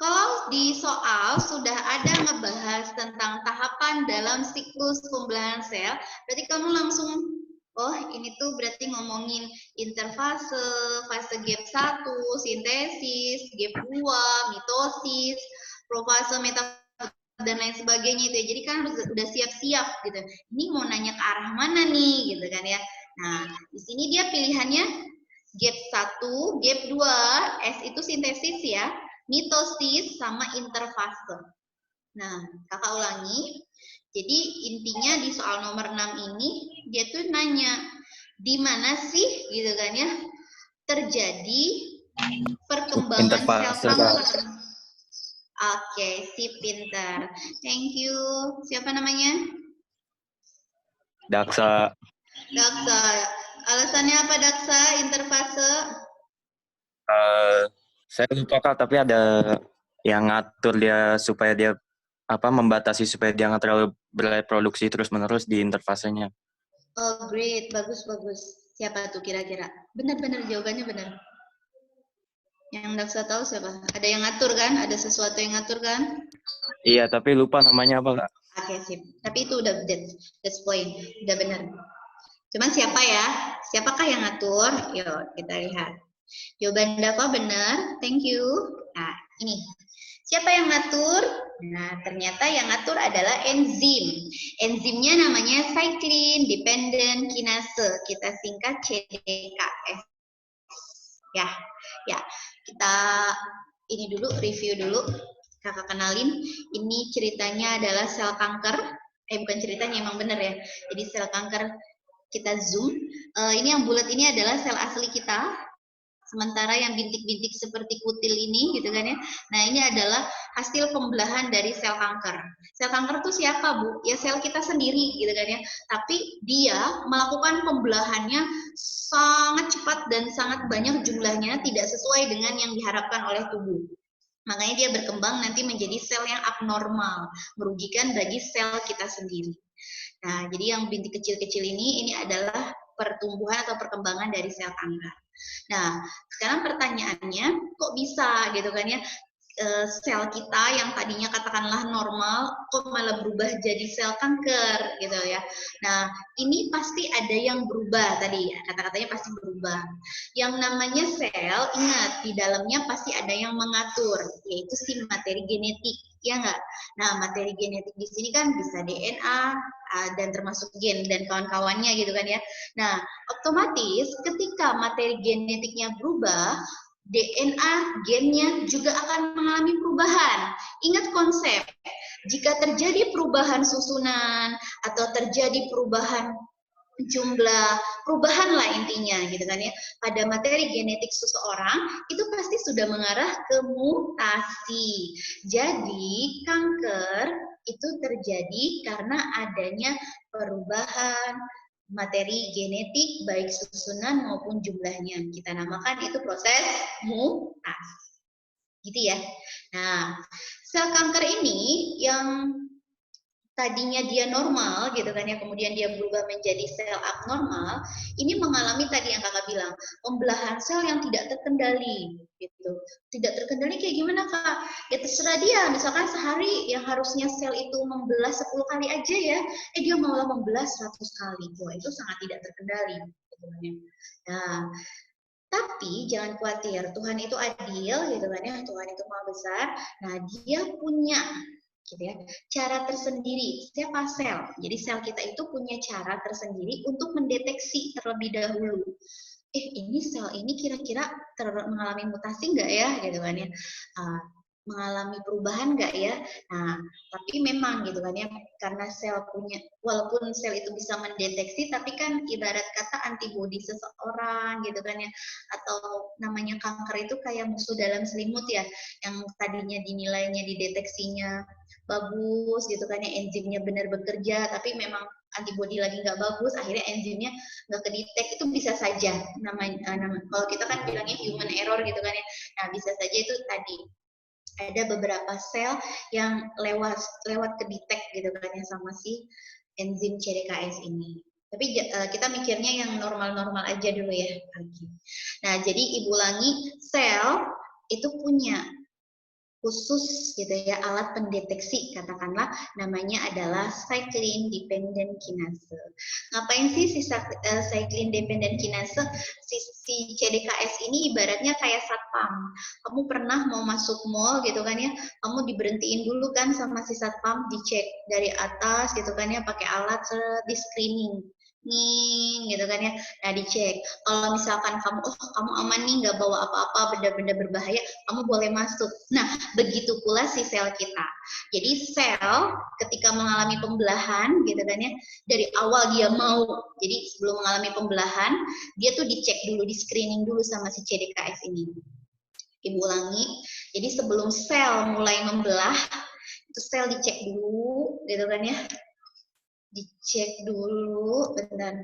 kalau di soal sudah ada ngebahas tentang tahapan dalam siklus pembelahan sel, berarti kamu langsung, oh ini tuh berarti ngomongin interfase, fase gap 1, sintesis, gap 2, mitosis, profase metafase dan lain sebagainya itu ya. Jadi kan udah siap-siap gitu. Ini mau nanya ke arah mana nih gitu kan ya. Nah, di sini dia pilihannya gap 1, gap 2, S itu sintesis ya, mitosis sama interfase. Nah, kakak ulangi. Jadi intinya di soal nomor 6 ini dia tuh nanya di mana sih gitu kan ya terjadi perkembangan sel kanker. Oke, si pintar. Thank you. Siapa namanya? Daksa. Daksa. Alasannya apa Daksa? Interfase? Saya lupa Kak, tapi ada yang ngatur dia supaya dia membatasi supaya dia nggak terlalu bereproduksi terus-menerus di interfasenya. Oh, great. Bagus, bagus. Siapa tuh kira-kira? Benar-benar jawabannya benar. Yang Daksa tahu siapa? Ada yang ngatur kan? Ada sesuatu yang ngatur kan? Iya, tapi lupa namanya apa Kak. Oke, sip. Tapi itu udah that's point. Udah benar. Cuman siapa ya? Siapakah yang ngatur? Yuk, kita lihat. Jawaban Dava benar. Thank you. Nah, ini. Siapa yang ngatur? Nah, ternyata yang ngatur adalah enzim. Enzimnya namanya cyclin dependent kinase. Kita singkat CDKS. Ya, ya. Kita ini dulu, review dulu. Kakak kenalin. Ini ceritanya adalah sel kanker. Bukan ceritanya, emang benar ya. Jadi sel kanker kita zoom. Ini yang bulat ini adalah sel asli kita. Sementara yang bintik-bintik seperti kutil ini, gitu kan ya. Nah, ini adalah hasil pembelahan dari sel kanker. Sel kanker itu siapa, Bu? Ya sel kita sendiri, gitu kan ya. Tapi dia melakukan pembelahannya sangat cepat dan sangat banyak jumlahnya, tidak sesuai dengan yang diharapkan oleh tubuh. Makanya dia berkembang nanti menjadi sel yang abnormal, merugikan bagi sel kita sendiri. Nah, jadi yang bintik kecil-kecil ini adalah pertumbuhan atau perkembangan dari sel kanker. Nah, sekarang pertanyaannya, kok bisa gitu kan ya, sel kita yang tadinya katakanlah normal, kok malah berubah jadi sel kanker gitu ya. Nah, ini pasti ada yang berubah tadi, kata-katanya pasti berubah. Yang namanya sel, ingat, di dalamnya pasti ada yang mengatur, yaitu si materi genetik, ya nggak? Nah, materi genetik di sini kan bisa DNA, dan termasuk gen dan kawan-kawannya gitu kan ya. Nah, otomatis ketika materi genetiknya berubah, DNA gennya juga akan mengalami perubahan. Ingat konsep, jika terjadi perubahan susunan atau terjadi perubahan jumlah, perubahan lah intinya gitu kan ya, pada materi genetik seseorang itu pasti sudah mengarah ke mutasi. Jadi kanker itu terjadi karena adanya perubahan materi genetik baik susunan maupun jumlahnya. Kita namakan itu proses mutasi. Gitu ya. Nah, sel kanker ini yang tadinya dia normal gitu kan ya, kemudian dia berubah menjadi sel abnormal, ini mengalami tadi yang kakak bilang, pembelahan sel yang tidak terkendali gitu. Tidak terkendali kayak gimana kak? Ya terserah dia, misalkan sehari yang harusnya sel itu membelah 10 kali aja ya, dia malah membelah 100 kali. Wah, itu sangat tidak terkendali gitu kan ya. Nah, tapi jangan khawatir, Tuhan itu adil gitu kan ya, Tuhan itu maha besar. Nah, dia punya gitu ya, cara tersendiri. Siapa sel? Jadi sel kita itu punya cara tersendiri untuk mendeteksi terlebih dahulu. Ini sel ini kira-kira mengalami mutasi nggak ya, gitu kan ya? Mengalami perubahan nggak ya? Nah, tapi memang gitu kan ya, karena sel punya, walaupun sel itu bisa mendeteksi, tapi kan ibarat kata antibodi seseorang gitu kan ya, atau namanya kanker itu kayak musuh dalam selimut ya, yang tadinya dinilainya dideteksinya bagus gitu kan ya, enzimnya benar bekerja, tapi memang antibodi lagi nggak bagus, akhirnya enzimnya nggak kedetek, itu bisa saja namanya, kalau kita kan bilangnya human error gitu kan ya. Nah, bisa saja itu tadi ada beberapa sel yang lewat kedetek gitu kan ya sama si enzim CDKS ini. Tapi kita mikirnya yang normal-normal aja dulu ya. Nah, jadi Ibu Langi, sel itu punya khusus gitu ya, alat pendeteksi, katakanlah namanya adalah cyclin dependent kinase. Ngapain sih si cyclin dependent kinase? Si CDKS ini ibaratnya kayak satpam. Kamu pernah mau masuk mall gitu kan ya, kamu diberhentiin dulu kan sama si satpam, dicek dari atas gitu kan ya, pakai alat di screening nih gitu kan ya. Nah, dicek kalau misalkan kamu kamu aman nih, nggak bawa apa-apa benda-benda berbahaya, kamu boleh masuk. Nah, begitu pula si sel kita. Jadi sel ketika mengalami pembelahan gitu kan ya, dari awal dia mau, jadi sebelum mengalami pembelahan dia tuh dicek dulu, di screening dulu sama si CDKS ini. Ibu ulangi, jadi sebelum sel mulai membelah itu sel dicek dulu gitu kan ya, dicek dulu, bentar.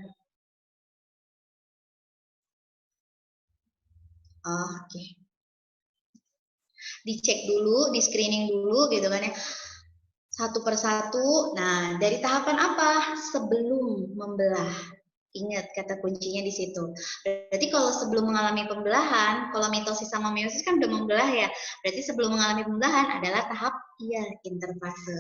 Oke. Dicek dulu, di screening dulu gitu kan ya. Satu persatu. Nah, dari tahapan apa? Sebelum membelah. Ingat kata kuncinya di situ. Berarti kalau sebelum mengalami pembelahan, kalau mitosis sama meiosis kan udah membelah ya. Berarti sebelum mengalami pembelahan adalah tahap interfase.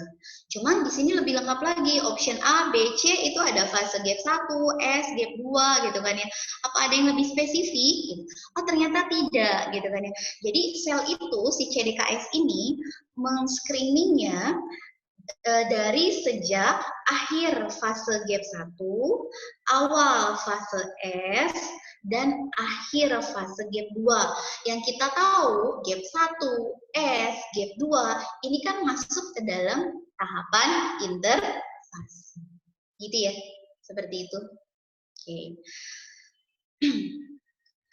Cuman di sini lebih lengkap lagi. Option A, B, C itu ada fase gap 1, S, gap 2 gitu kan ya. Apa ada yang lebih spesifik? Oh, ternyata tidak gitu kan ya. Jadi sel itu si CDKS ini men-screeningnya dari sejak akhir fase gap 1, awal fase S, dan akhir fase gap 2. Yang kita tahu gap 1, S, gap 2 ini kan masuk ke dalam tahapan interfase. Gitu ya, seperti itu. Oke.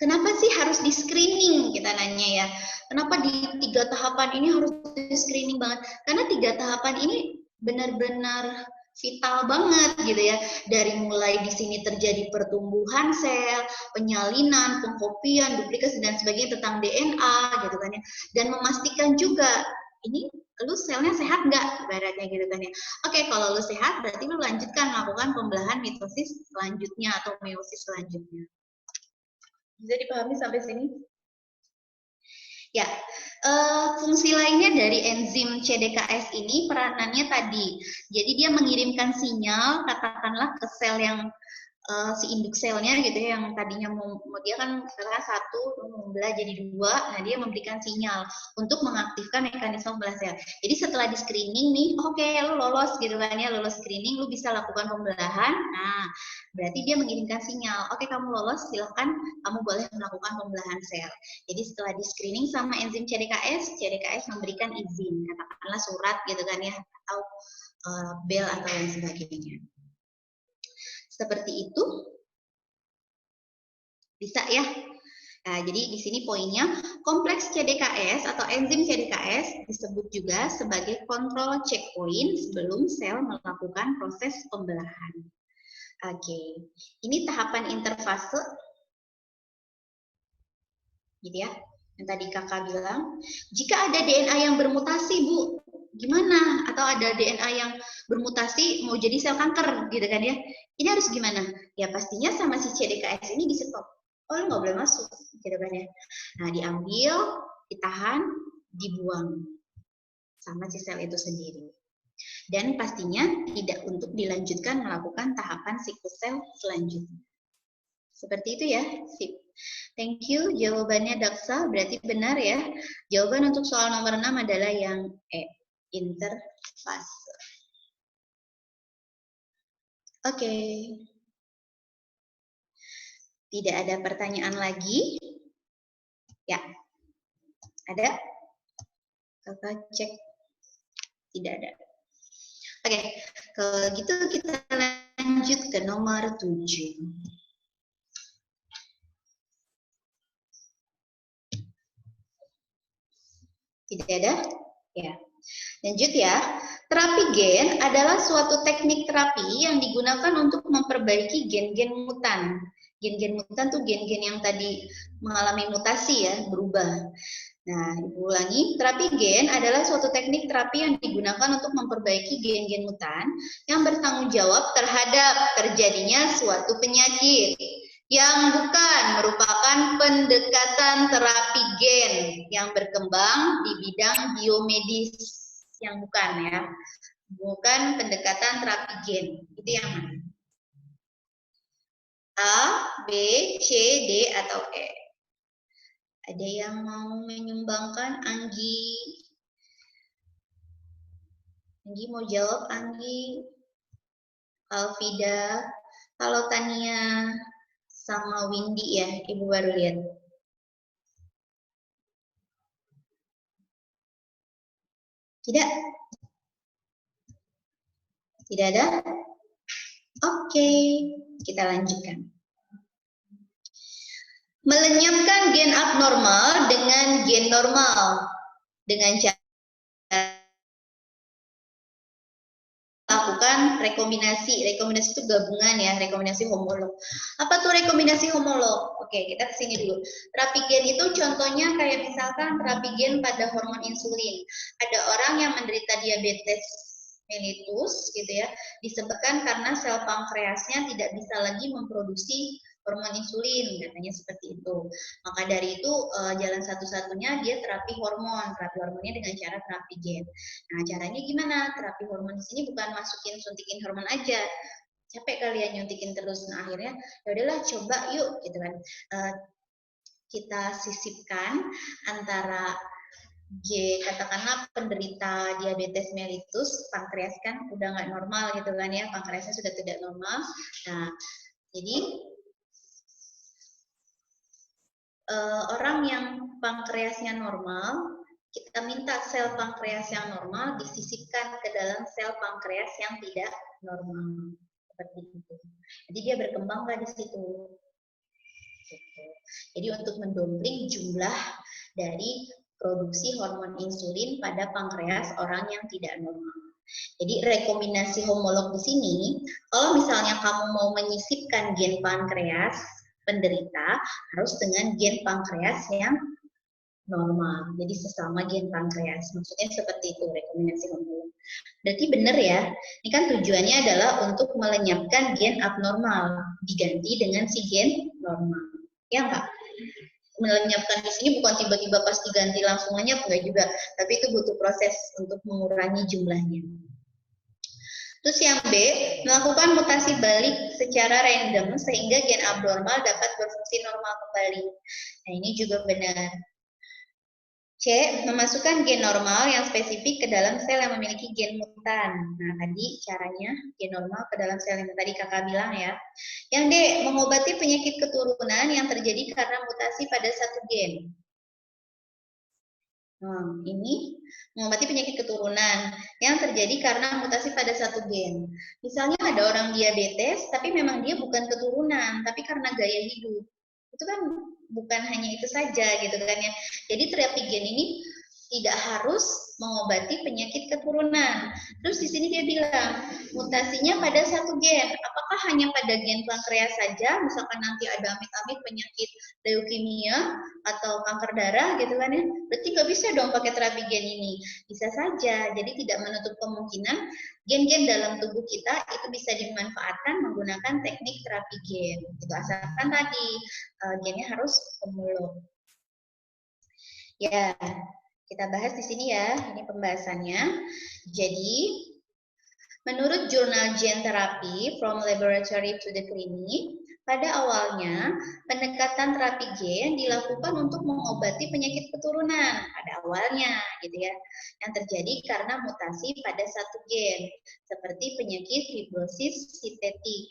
Kenapa sih harus di screening, kita nanya ya. Kenapa di 3 tahapan ini harus di screening banget? Karena 3 tahapan ini benar-benar vital banget gitu ya. Dari mulai di sini terjadi pertumbuhan sel, penyalinan, pengkopian, duplikasi dan sebagainya tentang DNA gitu kan ya. Dan memastikan juga ini lu selnya sehat nggak, ibaratnya gitu kan ya. Oke, kalau lu sehat berarti lu lanjutkan melakukan pembelahan mitosis selanjutnya atau meiosis selanjutnya. Bisa dipahami sampai sini? Ya, fungsi lainnya dari enzim CDKS ini peranannya tadi. Jadi dia mengirimkan sinyal, katakanlah ke sel yang si induk selnya gitu ya, yang tadinya mau dia kan katakan 1 membelah jadi 2, nah dia memberikan sinyal untuk mengaktifkan mekanisme pembelah sel. Jadi setelah di screening nih, oke, lu lolos gitu kan ya, lolos screening, lu bisa lakukan pembelahan. Nah, berarti dia mengirimkan sinyal, oke kamu lolos, silakan kamu boleh melakukan pembelahan sel. Jadi setelah di screening sama enzim CDKS memberikan izin, katakanlah surat gitu kan ya, atau bel atau lain sebagainya. Seperti itu, bisa ya. Nah, jadi di sini poinnya, kompleks CDKS atau enzim CDKS disebut juga sebagai kontrol checkpoint sebelum sel melakukan proses pembelahan. Oke, ini tahapan interfase, gitu ya. Yang tadi kakak bilang, jika ada DNA yang bermutasi, Bu, gimana? Atau ada DNA yang bermutasi mau jadi sel kanker, gitu kan ya? Ini harus gimana? Ya pastinya sama si CDKS ini di stop. Oh, lu nggak boleh masuk, gitu kan ya? Nah, diambil, ditahan, dibuang sama si sel itu sendiri. Dan pastinya tidak untuk dilanjutkan melakukan tahapan siklus sel selanjutnya. Seperti itu ya, sip. Thank you, jawabannya Daksa, berarti benar ya. Jawaban untuk soal nomor 6 adalah yang E, interfase. Oke. Tidak ada pertanyaan lagi? Ya. Ada? Kakak cek. Tidak ada. Oke, kalau gitu kita lanjut ke nomor 7. Tidak ada? Ya. Lanjut ya. Terapi gen adalah suatu teknik terapi yang digunakan untuk memperbaiki gen-gen mutan. Gen-gen mutan tuh gen-gen yang tadi mengalami mutasi ya, berubah. Nah, Ibu ulangi, terapi gen adalah suatu teknik terapi yang digunakan untuk memperbaiki gen-gen mutan yang bertanggung jawab terhadap terjadinya suatu penyakit yang bukan merupakan pendekatan terapi gen yang berkembang di bidang biomedis, yang bukan ya, bukan pendekatan terapi gen. Itu yang mana? A, B, C, D, atau E? Ada yang mau menyumbangkan? Anggi? Anggi mau jawab, Anggi? Alfida? Kalau Tania sama Windy ya, Ibu baru lihat. Tidak? Tidak ada? Oke, kita lanjutkan. Melenyapkan gen abnormal dengan gen normal dengan cara lakukan rekombinasi. Rekombinasi itu gabungan ya, rekombinasi homolog. Apa tuh rekombinasi homolog? Oke, kita kesini dulu. Terapi gen itu contohnya kayak misalkan terapi gen pada hormon insulin. Ada orang yang menderita diabetes mellitus gitu ya, disebabkan karena sel pankreasnya tidak bisa lagi memproduksi hormon insulin, katanya seperti itu. Maka dari itu jalan satu-satunya dia terapi hormonnya dengan cara terapi gen. Nah, caranya gimana? Terapi hormon di sini bukan masukin suntikin hormon aja. Capek kalian nyuntikin terus. Nah, akhirnya ya udahlah coba yuk gitu kan. Kita sisipkan antara katakanlah penderita diabetes mellitus, pankreas kan udah nggak normal gitu kan ya, pankreasnya sudah tidak normal. Nah, jadi orang yang pankreasnya normal, kita minta sel pankreas yang normal disisipkan ke dalam sel pankreas yang tidak normal, seperti itu. Jadi dia berkembang nggak di situ. Jadi untuk mendompling jumlah dari produksi hormon insulin pada pankreas orang yang tidak normal. Jadi rekombinasi homolog di sini, kalau misalnya kamu mau menyisipkan gen pankreas penderita, harus dengan gen pankreas yang normal. Jadi sesama gen pankreas. Maksudnya seperti itu rekomendasi homolog. Berarti benar ya. Ini kan tujuannya adalah untuk melenyapkan gen abnormal diganti dengan si gen normal. Ya enggak? Melenyapkan di sini bukan tiba-tiba pas diganti langsung lenyap, enggak juga. Tapi itu butuh proses untuk mengurangi jumlahnya. Terus yang B, melakukan mutasi balik secara random sehingga gen abnormal dapat berfungsi normal kembali. Nah, ini juga benar. C, memasukkan gen normal yang spesifik ke dalam sel yang memiliki gen mutan. Nah, tadi caranya gen normal ke dalam sel yang tadi kakak bilang ya. Yang D, mengobati penyakit keturunan yang terjadi karena mutasi pada satu gen. Ini mengobati penyakit keturunan yang terjadi karena mutasi pada satu gen. Misalnya ada orang diabetes, tapi memang dia bukan keturunan, tapi karena gaya hidup. Itu kan bukan hanya itu saja gitu kan ya. Jadi terapi gen ini tidak harus mengobati penyakit keturunan. Terus di sini dia bilang mutasinya pada satu gen. Apakah hanya pada gen pankreas saja? Misalkan nanti ada amit-amit penyakit leukemia atau kanker darah gitu kan ya. Berarti nggak bisa dong pakai terapi gen ini. Bisa saja. Jadi tidak menutup kemungkinan gen-gen dalam tubuh kita itu bisa dimanfaatkan menggunakan teknik terapi gen. Itu asalkan tadi gennya harus homolog. Ya. Kita bahas di sini ya, ini pembahasannya. Jadi, menurut jurnal Gene Therapy from Laboratory to the Clinic, pada awalnya pendekatan terapi gen dilakukan untuk mengobati penyakit keturunan pada awalnya, gitu ya, yang terjadi karena mutasi pada satu gen, seperti penyakit fibrosis sintetik.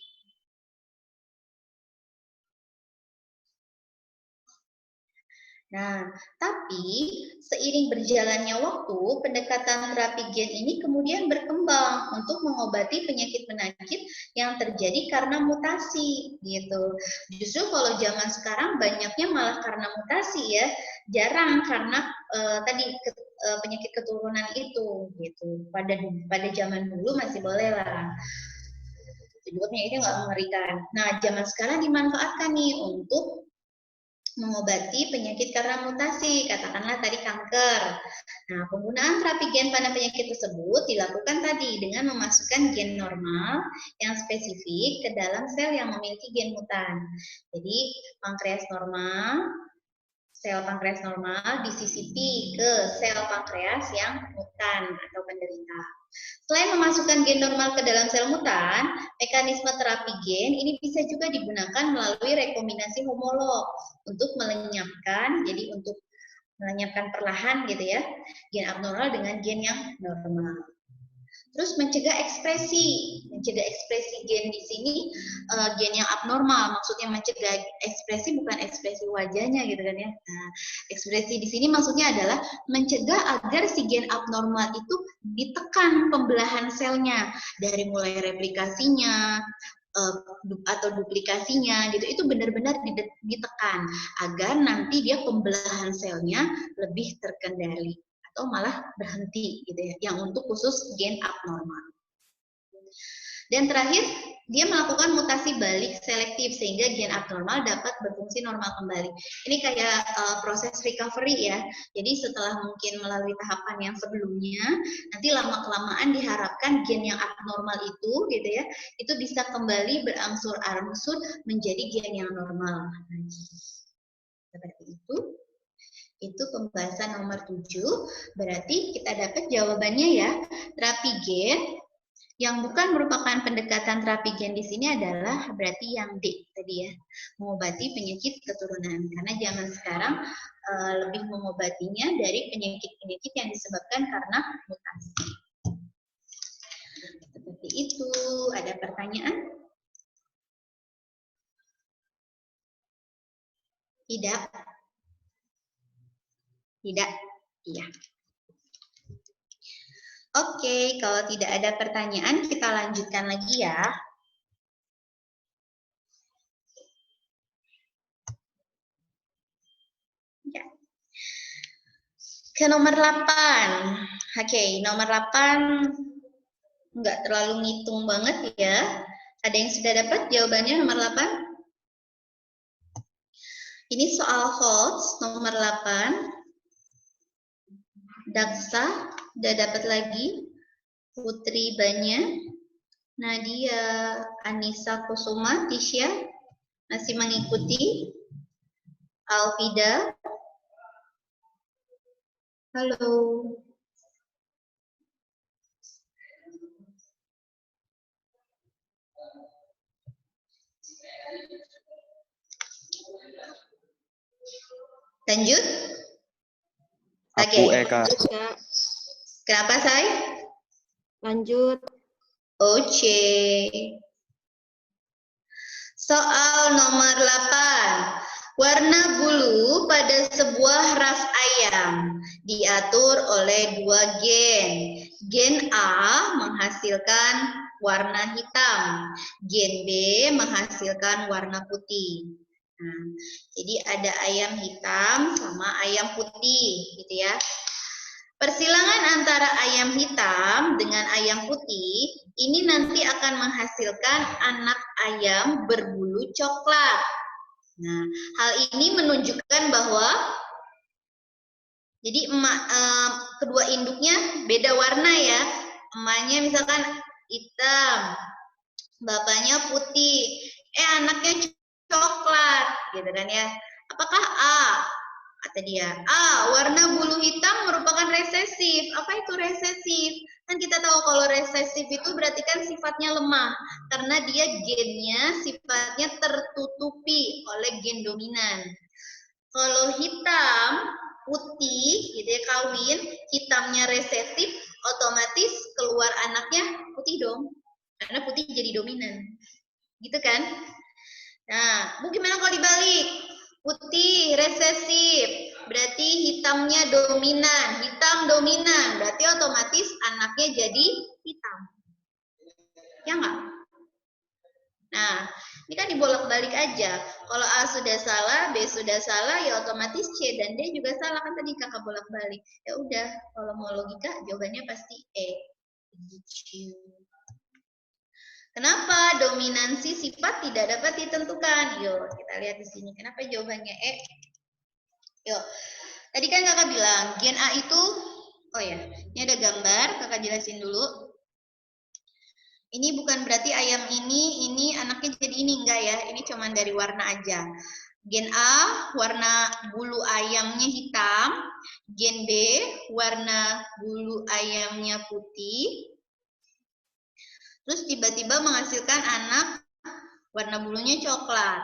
Nah, tapi seiring berjalannya waktu, pendekatan terapi gen ini kemudian berkembang untuk mengobati penyakit-penyakit yang terjadi karena mutasi, gitu. Justru kalau zaman sekarang banyaknya malah karena mutasi ya, jarang karena penyakit keturunan itu, gitu. Pada zaman dulu masih boleh lah. Sebetulnya ini nggak mengerikan. Nah, zaman sekarang dimanfaatkan nih untuk mengobati penyakit karena mutasi, katakanlah tadi kanker. Nah, penggunaan terapi gen pada penyakit tersebut dilakukan tadi dengan memasukkan gen normal yang spesifik ke dalam sel yang memiliki gen mutan. Jadi, sel pankreas normal disisipi ke sel pankreas yang mutan atau penderita. Selain memasukkan gen normal ke dalam sel mutan, mekanisme terapi gen ini bisa juga digunakan melalui rekombinasi homolog untuk melenyapkan, jadi untuk melenyapkan perlahan gitu ya, gen abnormal dengan gen yang normal. Terus mencegah ekspresi gen di sini gen yang abnormal, maksudnya mencegah ekspresi bukan ekspresi wajahnya gitu kan ya. Nah, ekspresi di sini maksudnya adalah mencegah agar si gen abnormal itu ditekan pembelahan selnya dari mulai replikasinya atau duplikasinya gitu, itu benar-benar ditekan agar nanti dia pembelahan selnya lebih terkendali atau malah berhenti gitu ya, yang untuk khusus gen abnormal. Dan terakhir, dia melakukan mutasi balik selektif sehingga gen abnormal dapat berfungsi normal kembali. Ini kayak proses recovery ya. Jadi setelah mungkin melalui tahapan yang sebelumnya, nanti lama-kelamaan diharapkan gen yang abnormal itu gitu ya, itu bisa kembali berangsur-angsur menjadi gen yang normal. Seperti itu. Itu pembahasan nomor 7. Berarti kita dapat jawabannya ya. Terapi gen yang bukan merupakan pendekatan terapi gen di sini adalah berarti yang D tadi ya, mengobati penyakit keturunan. Karena zaman sekarang lebih mengobatinya dari penyakit-penyakit yang disebabkan karena mutasi. Seperti itu. Ada pertanyaan? Tidak. Tidak? Iya. Oke, kalau tidak ada pertanyaan, kita lanjutkan lagi ya. Ya. Ke nomor 8. Oke, nomor 8 nggak terlalu ngitung banget ya. Ada yang sudah dapat jawabannya nomor 8? Ini soal HOLTS nomor 8. Daksa, udah dapat lagi. Putri Banya, Nadia, Anissa Kusuma, Tisha, masih mengikuti. Alfida, halo. Lanjut. Aku Oke. Eka. Lanjut, Kak. Kenapa, Say? Lanjut. Oke. Soal nomor 8. Warna bulu pada sebuah ras ayam diatur oleh dua gen. Gen A menghasilkan warna hitam, gen B menghasilkan warna putih. Nah, jadi ada ayam hitam sama ayam putih, gitu ya. Persilangan antara ayam hitam dengan ayam putih ini nanti akan menghasilkan anak ayam berbulu coklat. Nah, hal ini menunjukkan bahwa jadi kedua induknya beda warna ya. Emaknya misalkan hitam, bapaknya putih. Anaknya coklat, gitu kan ya. Apakah A? Kata dia, A, warna bulu hitam merupakan resesif. Apa itu resesif? Kan kita tahu kalau resesif itu berarti kan sifatnya lemah. Karena dia gennya sifatnya tertutupi oleh gen dominan. Kalau hitam, putih, gitu ya, kawin, hitamnya resesif, otomatis keluar anaknya putih dong. Karena putih jadi dominan. Gitu kan? Nah, Bu gimana kalau dibalik? Putih resesif, berarti hitamnya dominan. Hitam dominan, berarti otomatis anaknya jadi hitam. Ya enggak? Nah, ini kan dibolak-balik aja. Kalau A sudah salah, B sudah salah, ya otomatis C dan D juga salah. Kan tadi kakak bolak-balik. Ya udah, kalau mau logika, jawabannya pasti E. Kenapa dominansi sifat tidak dapat ditentukan? Yuk, kita lihat di sini. Kenapa jawabannya E? Yuk, tadi kan kakak bilang, gen A itu, oh ya, ini ada gambar, kakak jelasin dulu. Ini bukan berarti ayam ini anaknya jadi ini, enggak ya. Ini cuma dari warna aja. Gen A, warna bulu ayamnya hitam. Gen B, warna bulu ayamnya putih. Terus tiba-tiba menghasilkan anak warna bulunya coklat.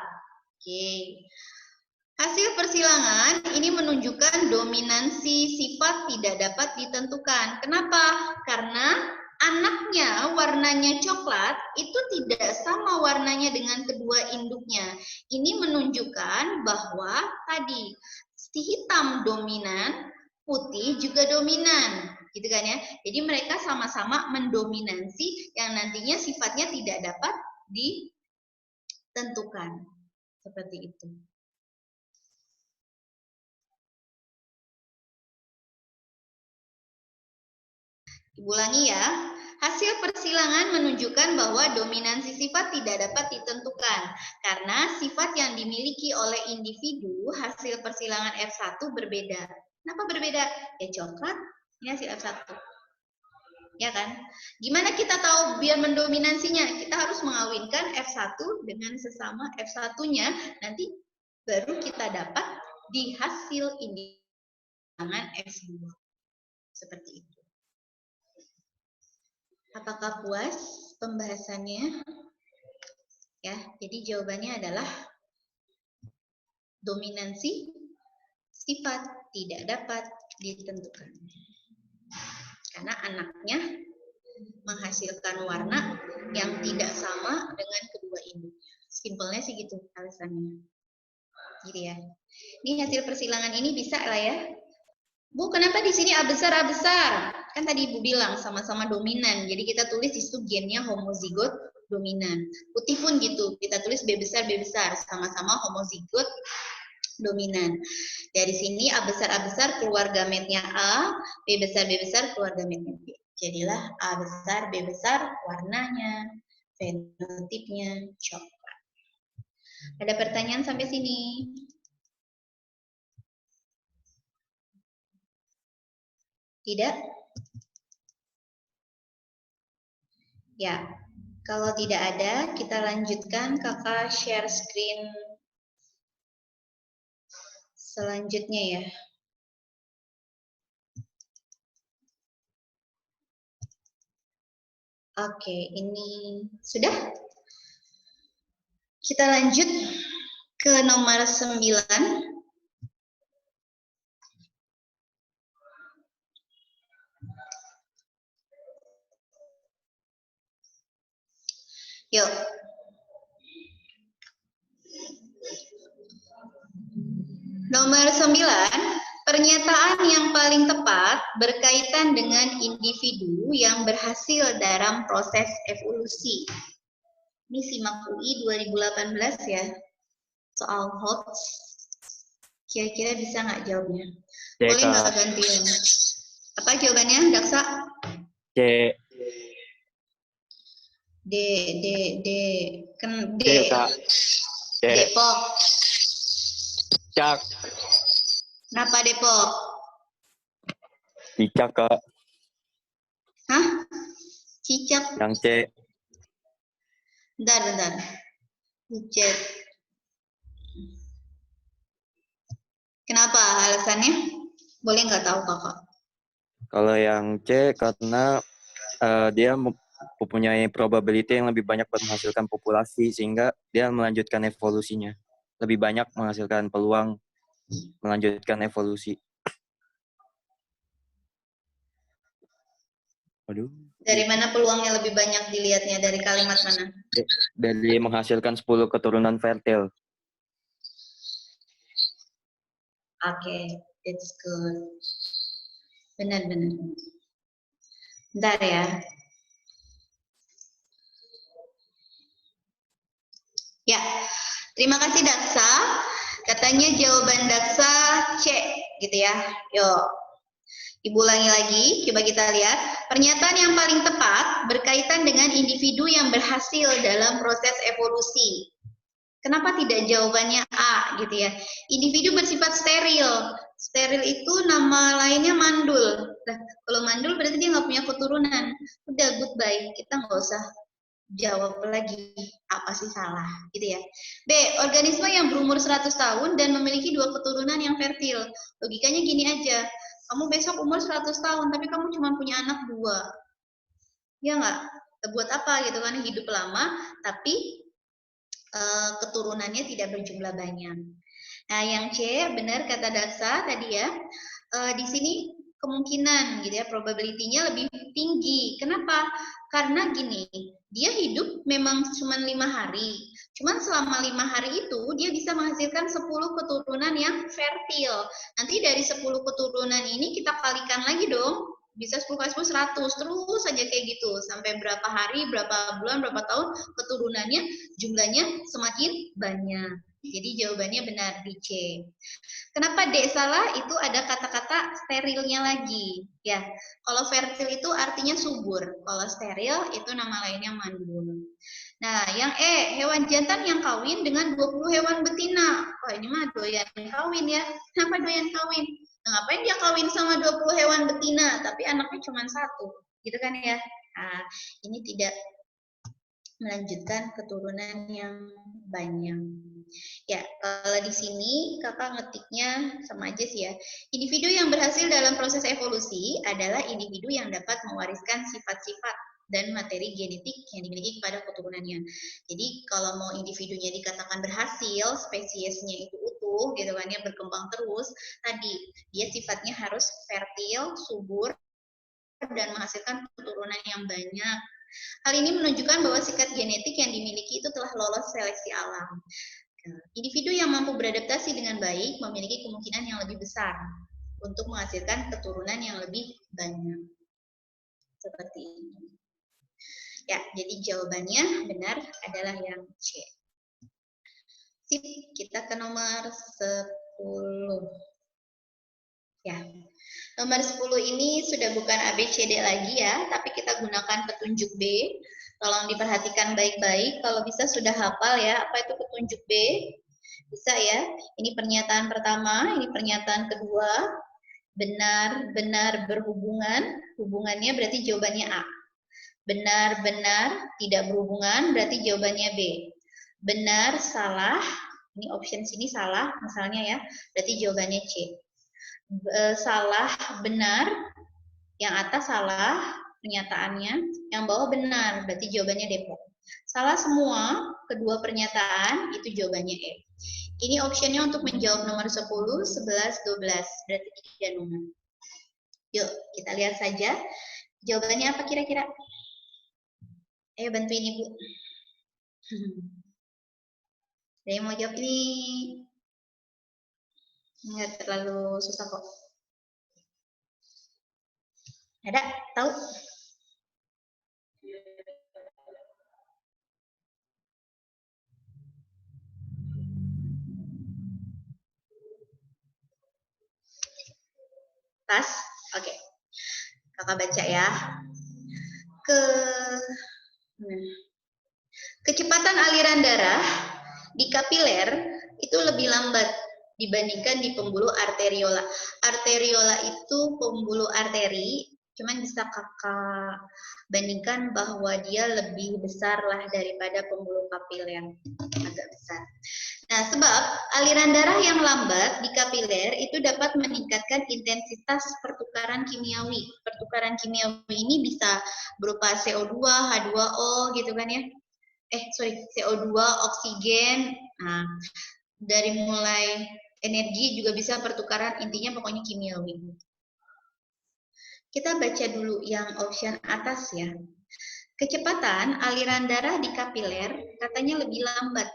Oke. Hasil persilangan ini menunjukkan dominansi sifat tidak dapat ditentukan. Kenapa? Karena anaknya warnanya coklat itu tidak sama warnanya dengan kedua induknya. Ini menunjukkan bahwa tadi si hitam dominan, putih juga dominan. Gitu kan ya. Jadi mereka sama-sama mendominansi yang nantinya sifatnya tidak dapat ditentukan. Seperti itu. Ulangi ya, hasil persilangan menunjukkan bahwa dominansi sifat tidak dapat ditentukan karena sifat yang dimiliki oleh individu hasil persilangan F1 berbeda. Kenapa berbeda? Ya coklat, ini hasil F1. Ya kan? Gimana kita tahu biar mendominansinya? Kita harus mengawinkan F1 dengan sesama F1-nya, nanti baru kita dapat di hasil individu F2. Seperti itu. Apakah puas pembahasannya? Ya, jadi jawabannya adalah dominansi sifat tidak dapat ditentukan. Karena anaknya menghasilkan warna yang tidak sama dengan kedua induknya. Simpelnya sih gitu alasannya. Gitu ya. Ini hasil persilangan ini bisa lah ya. Bu, kenapa di sini A besar, A besar? Kan tadi Ibu bilang sama-sama dominan. Jadi kita tulis di situ gennya homozigot dominan. Putih pun gitu. Kita tulis B besar, B besar. Sama-sama homozigot dominan. Dari sini A besar keluar gametnya A. B besar keluar gametnya B. Jadilah A besar, B besar warnanya, fenotipnya coklat. Ada pertanyaan sampai sini? Tidak? Ya, kalau tidak ada, kita lanjutkan. Kakak share screen selanjutnya ya. Oke, ini sudah. Kita lanjut ke nomor 9. Yuk. Nomor 9. Pernyataan yang paling tepat berkaitan dengan individu yang berhasil dalam proses evolusi. Ini simak UI 2018 ya. Soal HOTS. Kira-kira bisa nggak jawabnya? Boleh nggak gantian? Apa jawabannya, Daksa? C. D. C, Kak. C. Depok. Cak. Kenapa Depok? Cicak, Kak. Hah? Cicak. Yang C. Bentar. Cicak. Kenapa alasannya? Boleh nggak tahu kakak? Kalau yang C karena dia mempunyai probability yang lebih banyak buat menghasilkan populasi sehingga dia melanjutkan evolusinya. Lebih banyak menghasilkan peluang melanjutkan evolusi. Waduh. Dari mana peluangnya lebih banyak dilihatnya? Dari kalimat mana? Dari menghasilkan 10 keturunan fertil. Oke, that's good. Benar. Bentar ya. Ya, terima kasih Daksa. Katanya jawaban Daksa C, gitu ya. Yuk, Ibu ulangi lagi, coba kita lihat. Pernyataan yang paling tepat berkaitan dengan individu yang berhasil dalam proses evolusi. Kenapa tidak jawabannya A, gitu ya? Individu bersifat steril. Steril itu nama lainnya mandul. Nah, kalau mandul berarti dia nggak punya keturunan. Udah, goodbye. Kita nggak usah jawab lagi apa sih salah gitu ya. B. Organisme yang berumur 100 tahun dan memiliki 2 keturunan yang fertil. Logikanya gini aja, kamu besok umur 100 tahun tapi kamu cuma punya anak 2. Ya nggak? Buat apa gitu kan, hidup lama tapi keturunannya tidak berjumlah banyak. Nah, yang C benar kata Daksa tadi ya. Di sini kemungkinan gitu ya, probability-nya lebih tinggi. Kenapa? Karena gini, dia hidup memang cuma 5 hari. Cuman selama 5 hari itu dia bisa menghasilkan 10 keturunan yang fertil. Nanti dari 10 keturunan ini kita kalikan lagi dong. Bisa 10 kali 10, 100. Terus saja kayak gitu. Sampai berapa hari, berapa bulan, berapa tahun keturunannya jumlahnya semakin banyak. Jadi jawabannya benar di C. Kenapa D salah? Itu ada kata-kata sterilnya lagi. Ya, kalau fertil itu artinya subur. Kalau steril itu nama lainnya mandul. Nah, yang E, hewan jantan yang kawin dengan 20 hewan betina. Wah, ini mah doyan kawin ya. Kenapa doyan kawin? Nah, ngapain dia kawin sama 20 hewan betina, tapi anaknya cuma 1. Gitu kan ya. Nah, ini tidak melanjutkan keturunan yang banyak. Ya, kalau di sini kakak ngetiknya sama aja sih ya. Individu yang berhasil dalam proses evolusi adalah individu yang dapat mewariskan sifat-sifat dan materi genetik yang dimiliki kepada keturunannya. Jadi kalau mau individunya dikatakan berhasil, spesiesnya itu utuh, gitu kan ya, berkembang terus, tadi dia sifatnya harus fertil, subur, dan menghasilkan keturunan yang banyak. Hal ini menunjukkan bahwa sikat genetik yang dimiliki itu telah lolos seleksi alam. Individu yang mampu beradaptasi dengan baik memiliki kemungkinan yang lebih besar untuk menghasilkan keturunan yang lebih banyak. Seperti ini. Ya, jadi jawabannya benar adalah yang C. Sip, kita ke nomor 10. Ya, nomor 10 ini sudah bukan ABCD lagi ya, tapi kita gunakan petunjuk B. Tolong diperhatikan baik-baik, kalau bisa sudah hafal ya, apa itu petunjuk B? Bisa ya, ini pernyataan pertama, ini pernyataan kedua, benar-benar berhubungan, hubungannya berarti jawabannya A. Benar-benar tidak berhubungan, berarti jawabannya B. Benar, salah, ini option sini salah, misalnya ya, berarti jawabannya C. Salah, benar, yang atas salah pernyataannya, yang bawah benar, berarti jawabannya Depok. Salah semua, kedua pernyataan, itu jawabannya E. Ini optionnya untuk menjawab nomor 10, 11, 12, berarti 3 nomor. Yuk, kita lihat saja. Jawabannya apa kira-kira? Ayo bantuin Ibu. Ada yang mau jawab ini? Nggak terlalu susah kok. Ada? Tahu? Tas? Oke. Kakak baca ya. Kecepatan aliran darah di kapiler itu lebih lambat dibandingkan di pembuluh arteriola. Arteriola itu pembuluh arteri, cuman bisa kakak bandingkan bahwa dia lebih besar lah daripada pembuluh kapiler, agak besar. Nah, sebab aliran darah yang lambat di kapiler itu dapat meningkatkan intensitas pertukaran kimiawi. Pertukaran kimiawi ini bisa berupa CO2, H2O gitu kan ya. CO2, oksigen. Nah, dari mulai energi juga bisa pertukaran, intinya pokoknya kimiawi. Kita baca dulu yang option atas ya. Kecepatan aliran darah di kapiler katanya lebih lambat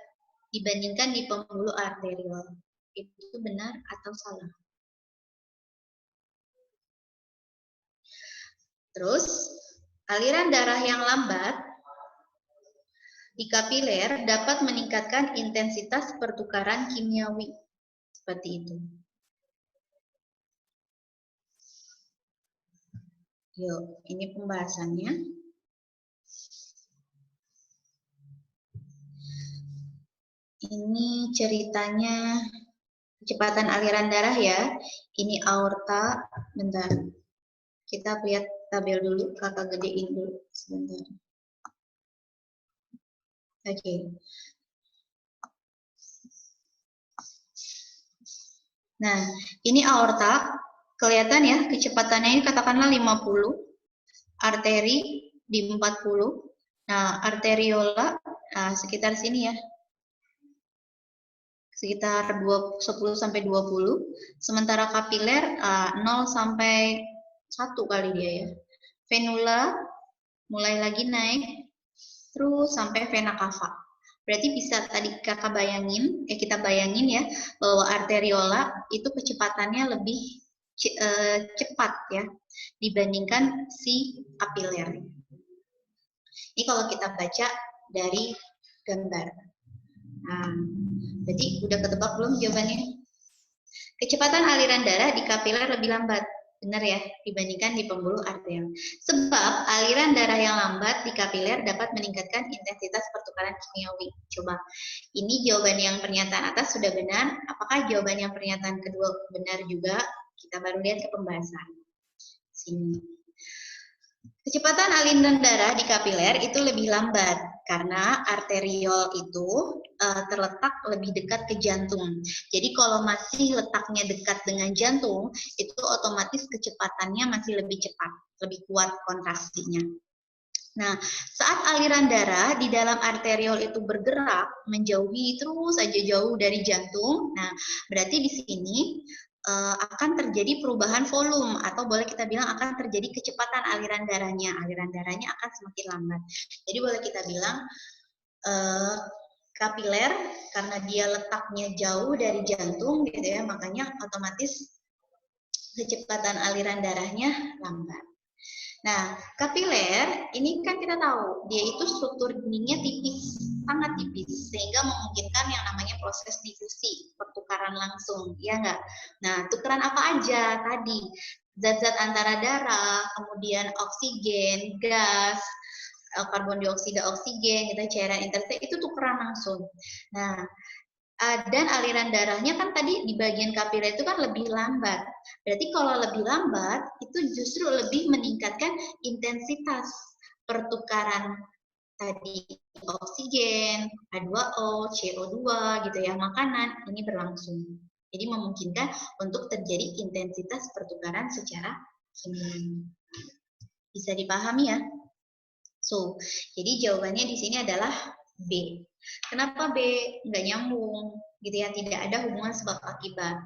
dibandingkan di pembuluh arteriol. Itu benar atau salah? Terus, aliran darah yang lambat di kapiler dapat meningkatkan intensitas pertukaran kimiawi. Seperti itu. Yuk, ini pembahasannya. Ini ceritanya kecepatan aliran darah ya. Ini aorta. Bentar. Kita lihat tabel dulu. Kakak gedein dulu. Sebentar. Oke. Nah, ini aorta. Kelihatan ya, kecepatannya ini katakanlah 50. Arteri di 40. Nah, arteriola sekitar sini ya. Sekitar 10 sampai 20. Sementara kapiler 0 sampai 1 kali dia ya. Venula mulai lagi naik terus sampai vena cava. Berarti bisa tadi kakak bayangin, kita bayangin ya, bahwa arteriola itu kecepatannya lebih cepat ya dibandingkan si kapiler. Ini kalau kita baca dari gambar. Nah, berarti udah ketebak belum jawabannya? Kecepatan aliran darah di kapiler lebih lambat. Benar ya, dibandingkan di pembuluh arterial. Sebab aliran darah yang lambat di kapiler dapat meningkatkan intensitas pertukaran kimiawi. Coba, ini jawaban yang pernyataan atas sudah benar. Apakah jawaban yang pernyataan kedua benar juga? Kita baru lihat ke pembahasan. Sini. Kecepatan aliran darah di kapiler itu lebih lambat karena arteriol itu terletak lebih dekat ke jantung. Jadi kalau masih letaknya dekat dengan jantung, itu otomatis kecepatannya masih lebih cepat, lebih kuat kontraksinya. Nah, saat aliran darah di dalam arteriol itu bergerak menjauhi terus saja jauh dari jantung, nah berarti di sini akan terjadi perubahan volume atau boleh kita bilang akan terjadi kecepatan aliran darahnya. Aliran darahnya akan semakin lambat. Jadi boleh kita bilang kapiler karena dia letaknya jauh dari jantung gitu ya, makanya otomatis kecepatan aliran darahnya lambat. Nah, kapiler ini kan kita tahu dia itu struktur dindingnya tipis, sangat tipis, sehingga memungkinkan yang namanya proses difusi, pertukaran langsung, ya enggak? Nah, tukeran apa aja tadi? Zat-zat antara darah, kemudian oksigen, gas, karbon dioksida, oksigen, gitu, cairan interstisial itu tukeran langsung. Nah, Dan aliran darahnya kan tadi di bagian kapiler itu kan lebih lambat. Berarti kalau lebih lambat itu justru lebih meningkatkan intensitas pertukaran tadi oksigen, H2O, CO2 gitu ya, makanan ini berlangsung. Jadi memungkinkan untuk terjadi intensitas pertukaran secara kimia. Bisa dipahami ya? So, jadi jawabannya di sini adalah B. Kenapa B? Nggak nyambung, gitu ya, tidak ada hubungan sebab akibat.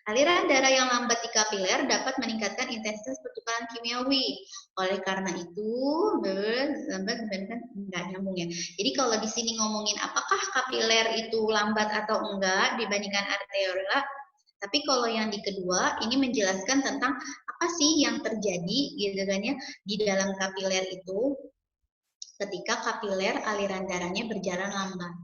Aliran darah yang lambat di kapiler dapat meningkatkan intensitas pertukaran kimiawi. Oleh karena itu, lambat nggak nyambung ya. Jadi kalau di sini ngomongin apakah kapiler itu lambat atau enggak dibandingkan arteriola, tapi kalau yang di kedua ini menjelaskan tentang apa sih yang terjadi gitu kan ya di dalam kapiler itu ketika kapiler aliran darahnya berjalan lambat.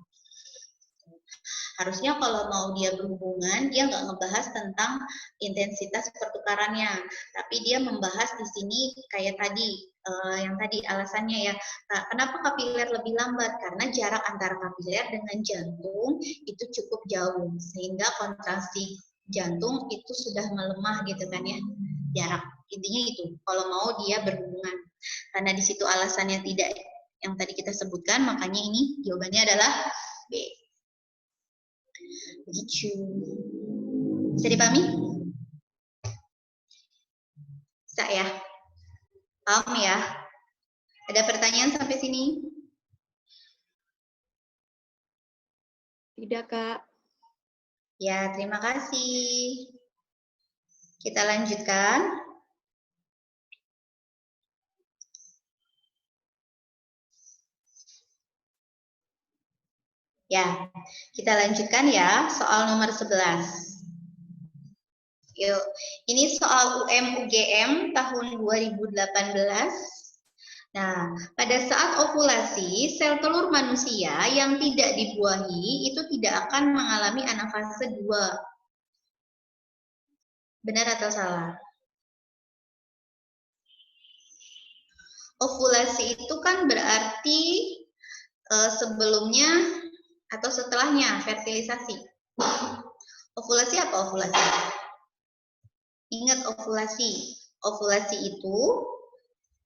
Harusnya kalau mau dia berhubungan, dia nggak ngebahas tentang intensitas pertukarannya, tapi dia membahas di sini kayak tadi, yang tadi alasannya ya, kenapa kapiler lebih lambat? Karena jarak antara kapiler dengan jantung itu cukup jauh, sehingga kontraksi jantung itu sudah melemah gitu kan ya, jarak. Intinya itu, kalau mau dia berhubungan. Karena di situ alasannya tidak yang tadi kita sebutkan, makanya ini jawabannya adalah B. Begitu. Bisa dipahami? Bisa ya? Paham ya? Ada pertanyaan sampai sini? Tidak, Kak. Ya, terima kasih. Kita lanjutkan. Ya, kita lanjutkan ya, soal nomor 11. Yuk, ini soal UM-UGM tahun 2018. Nah, pada saat ovulasi, sel telur manusia yang tidak dibuahi itu tidak akan mengalami anafase 2. Benar atau salah? Ovulasi itu kan berarti sebelumnya atau setelahnya fertilisasi. Ovulasi apa ovulasi? Ingat ovulasi. Ovulasi itu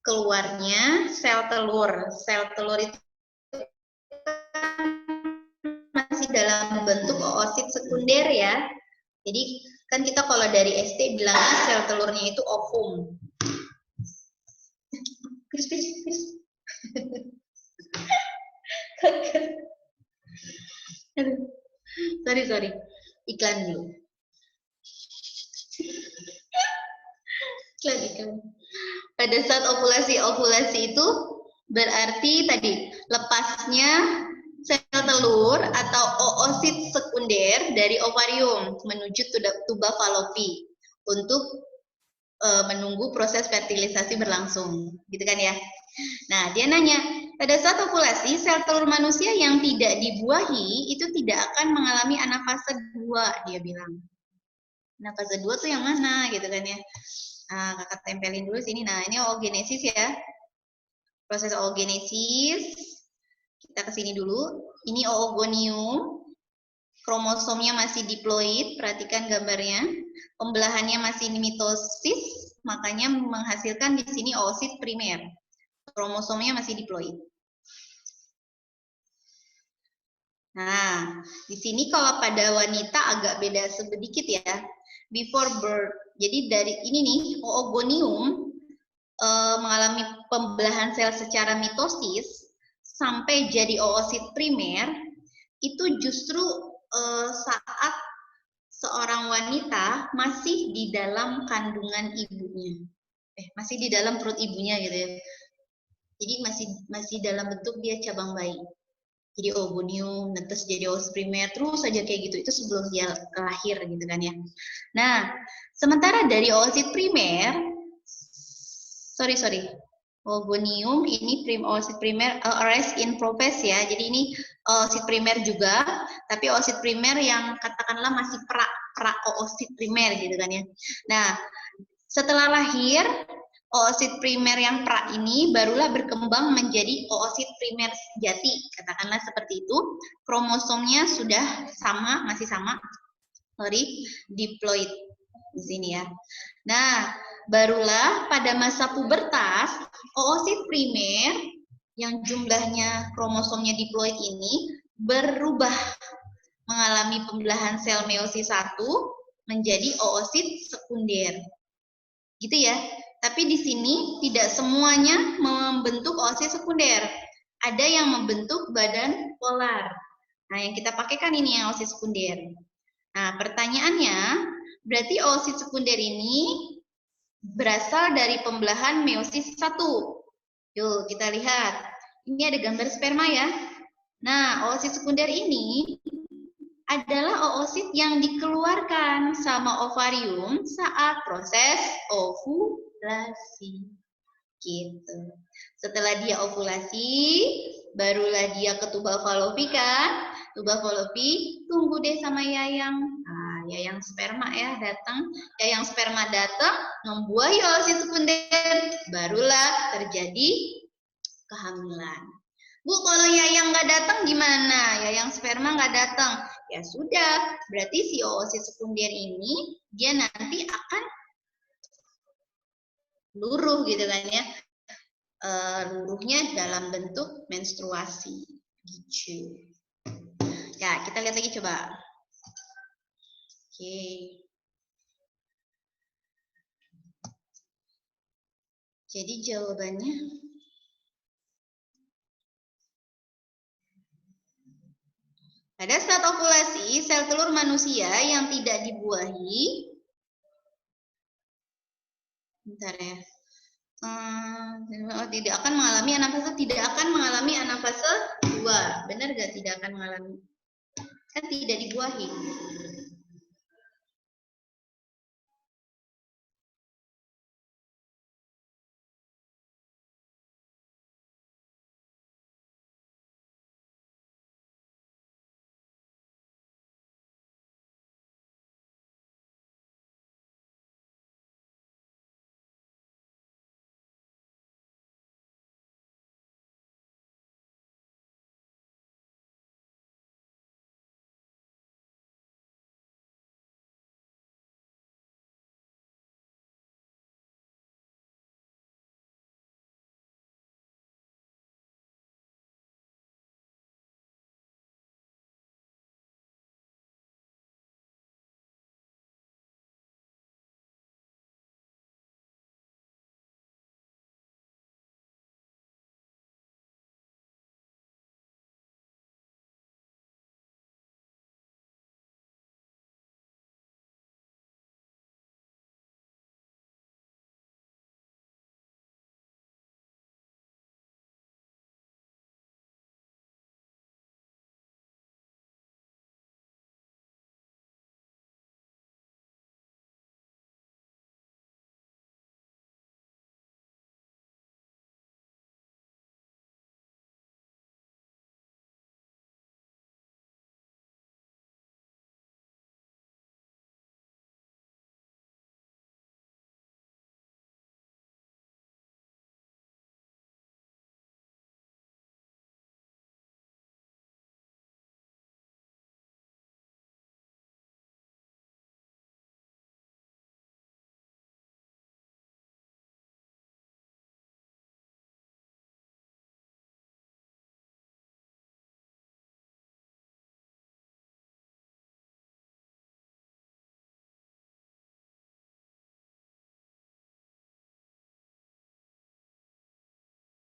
keluarnya sel telur. Sel telur itu masih dalam bentuk oosit sekunder ya. Jadi kan kita kalau dari SD bilangnya sel telurnya itu ovum. Chris. Sorry. Iklan dulu. Iklan. Pada saat ovulasi itu berarti tadi lepasnya sel telur atau oosit sekunder dari ovarium menuju tuba Fallopi untuk menunggu proses fertilisasi berlangsung, gitu kan ya. Nah, dia nanya, pada saat ovulasi, sel telur manusia yang tidak dibuahi itu tidak akan mengalami anafase 2, dia bilang. Anafase 2 tuh yang mana, gitu kan ya. Nah, kakak tempelin dulu sini. Nah, ini oogenesis ya. Proses oogenesis. Kita ke sini dulu. Ini oogonium. Kromosomnya masih diploid, perhatikan gambarnya. Pembelahannya masih mitosis, makanya menghasilkan di sini oosit primer. Kromosomnya masih diploid. Nah, di sini kalau pada wanita agak beda sedikit ya. Before birth. Jadi dari ini nih, oogonium mengalami pembelahan sel secara mitosis sampai jadi oosit primer itu justru saat seorang wanita masih di dalam kandungan ibunya, masih di dalam perut ibunya gitu ya. Jadi masih dalam bentuk dia cabang bayi. Jadi oogonium, netes jadi oosit primer, terus saja kayak gitu. Itu sebelum dia lahir gitu kan ya. Nah, sementara dari oosit primer, sorry. Oogonium ini oosit primer rise in progress ya. Jadi ini oosit primer juga, tapi oosit primer yang katakanlah masih pra oosit primer gitu kan ya. Nah, setelah lahir oosit primer yang pra ini barulah berkembang menjadi oosit primer sejati, katakanlah seperti itu. Kromosomnya sudah sama, masih sama, diploid di sini ya. Nah, barulah pada masa pubertas, oosit primer yang jumlahnya kromosomnya diploid ini berubah mengalami pembelahan sel meiosis 1 menjadi oosit sekunder. Gitu ya. Tapi di sini tidak semuanya membentuk oosit sekunder. Ada yang membentuk badan polar. Nah, yang kita pakai kan ini yang oosit sekunder. Nah, pertanyaannya, berarti oosit sekunder ini berasal dari pembelahan meiosis 1. Yuk, kita lihat. Ini ada gambar sperma ya. Nah, oosit sekunder ini adalah oosit yang dikeluarkan sama ovarium saat proses ovulasi. Gitu. Setelah dia ovulasi, barulah dia ke tubal falopi kan? Tubal falopi tunggu deh sama yayang. Nah, yayang sperma ya datang. Yayang sperma datang membuahi oosit sekunder, barulah terjadi kehamilan. Bu, kalau yayang nggak datang gimana? Yayang sperma nggak datang. Ya sudah, berarti si oosit sekunder ini dia nanti akan luruh gitu kan ya. Luruhnya dalam bentuk menstruasi. Gitu. Ya, kita lihat lagi coba. Oke. Jadi jawabannya pada saat ovulasi, sel telur manusia yang tidak dibuahi, bentar ya, tidak akan mengalami anafase, tidak akan mengalami anafase 2. Benar gak tidak akan mengalami? Kan tidak dibuahi.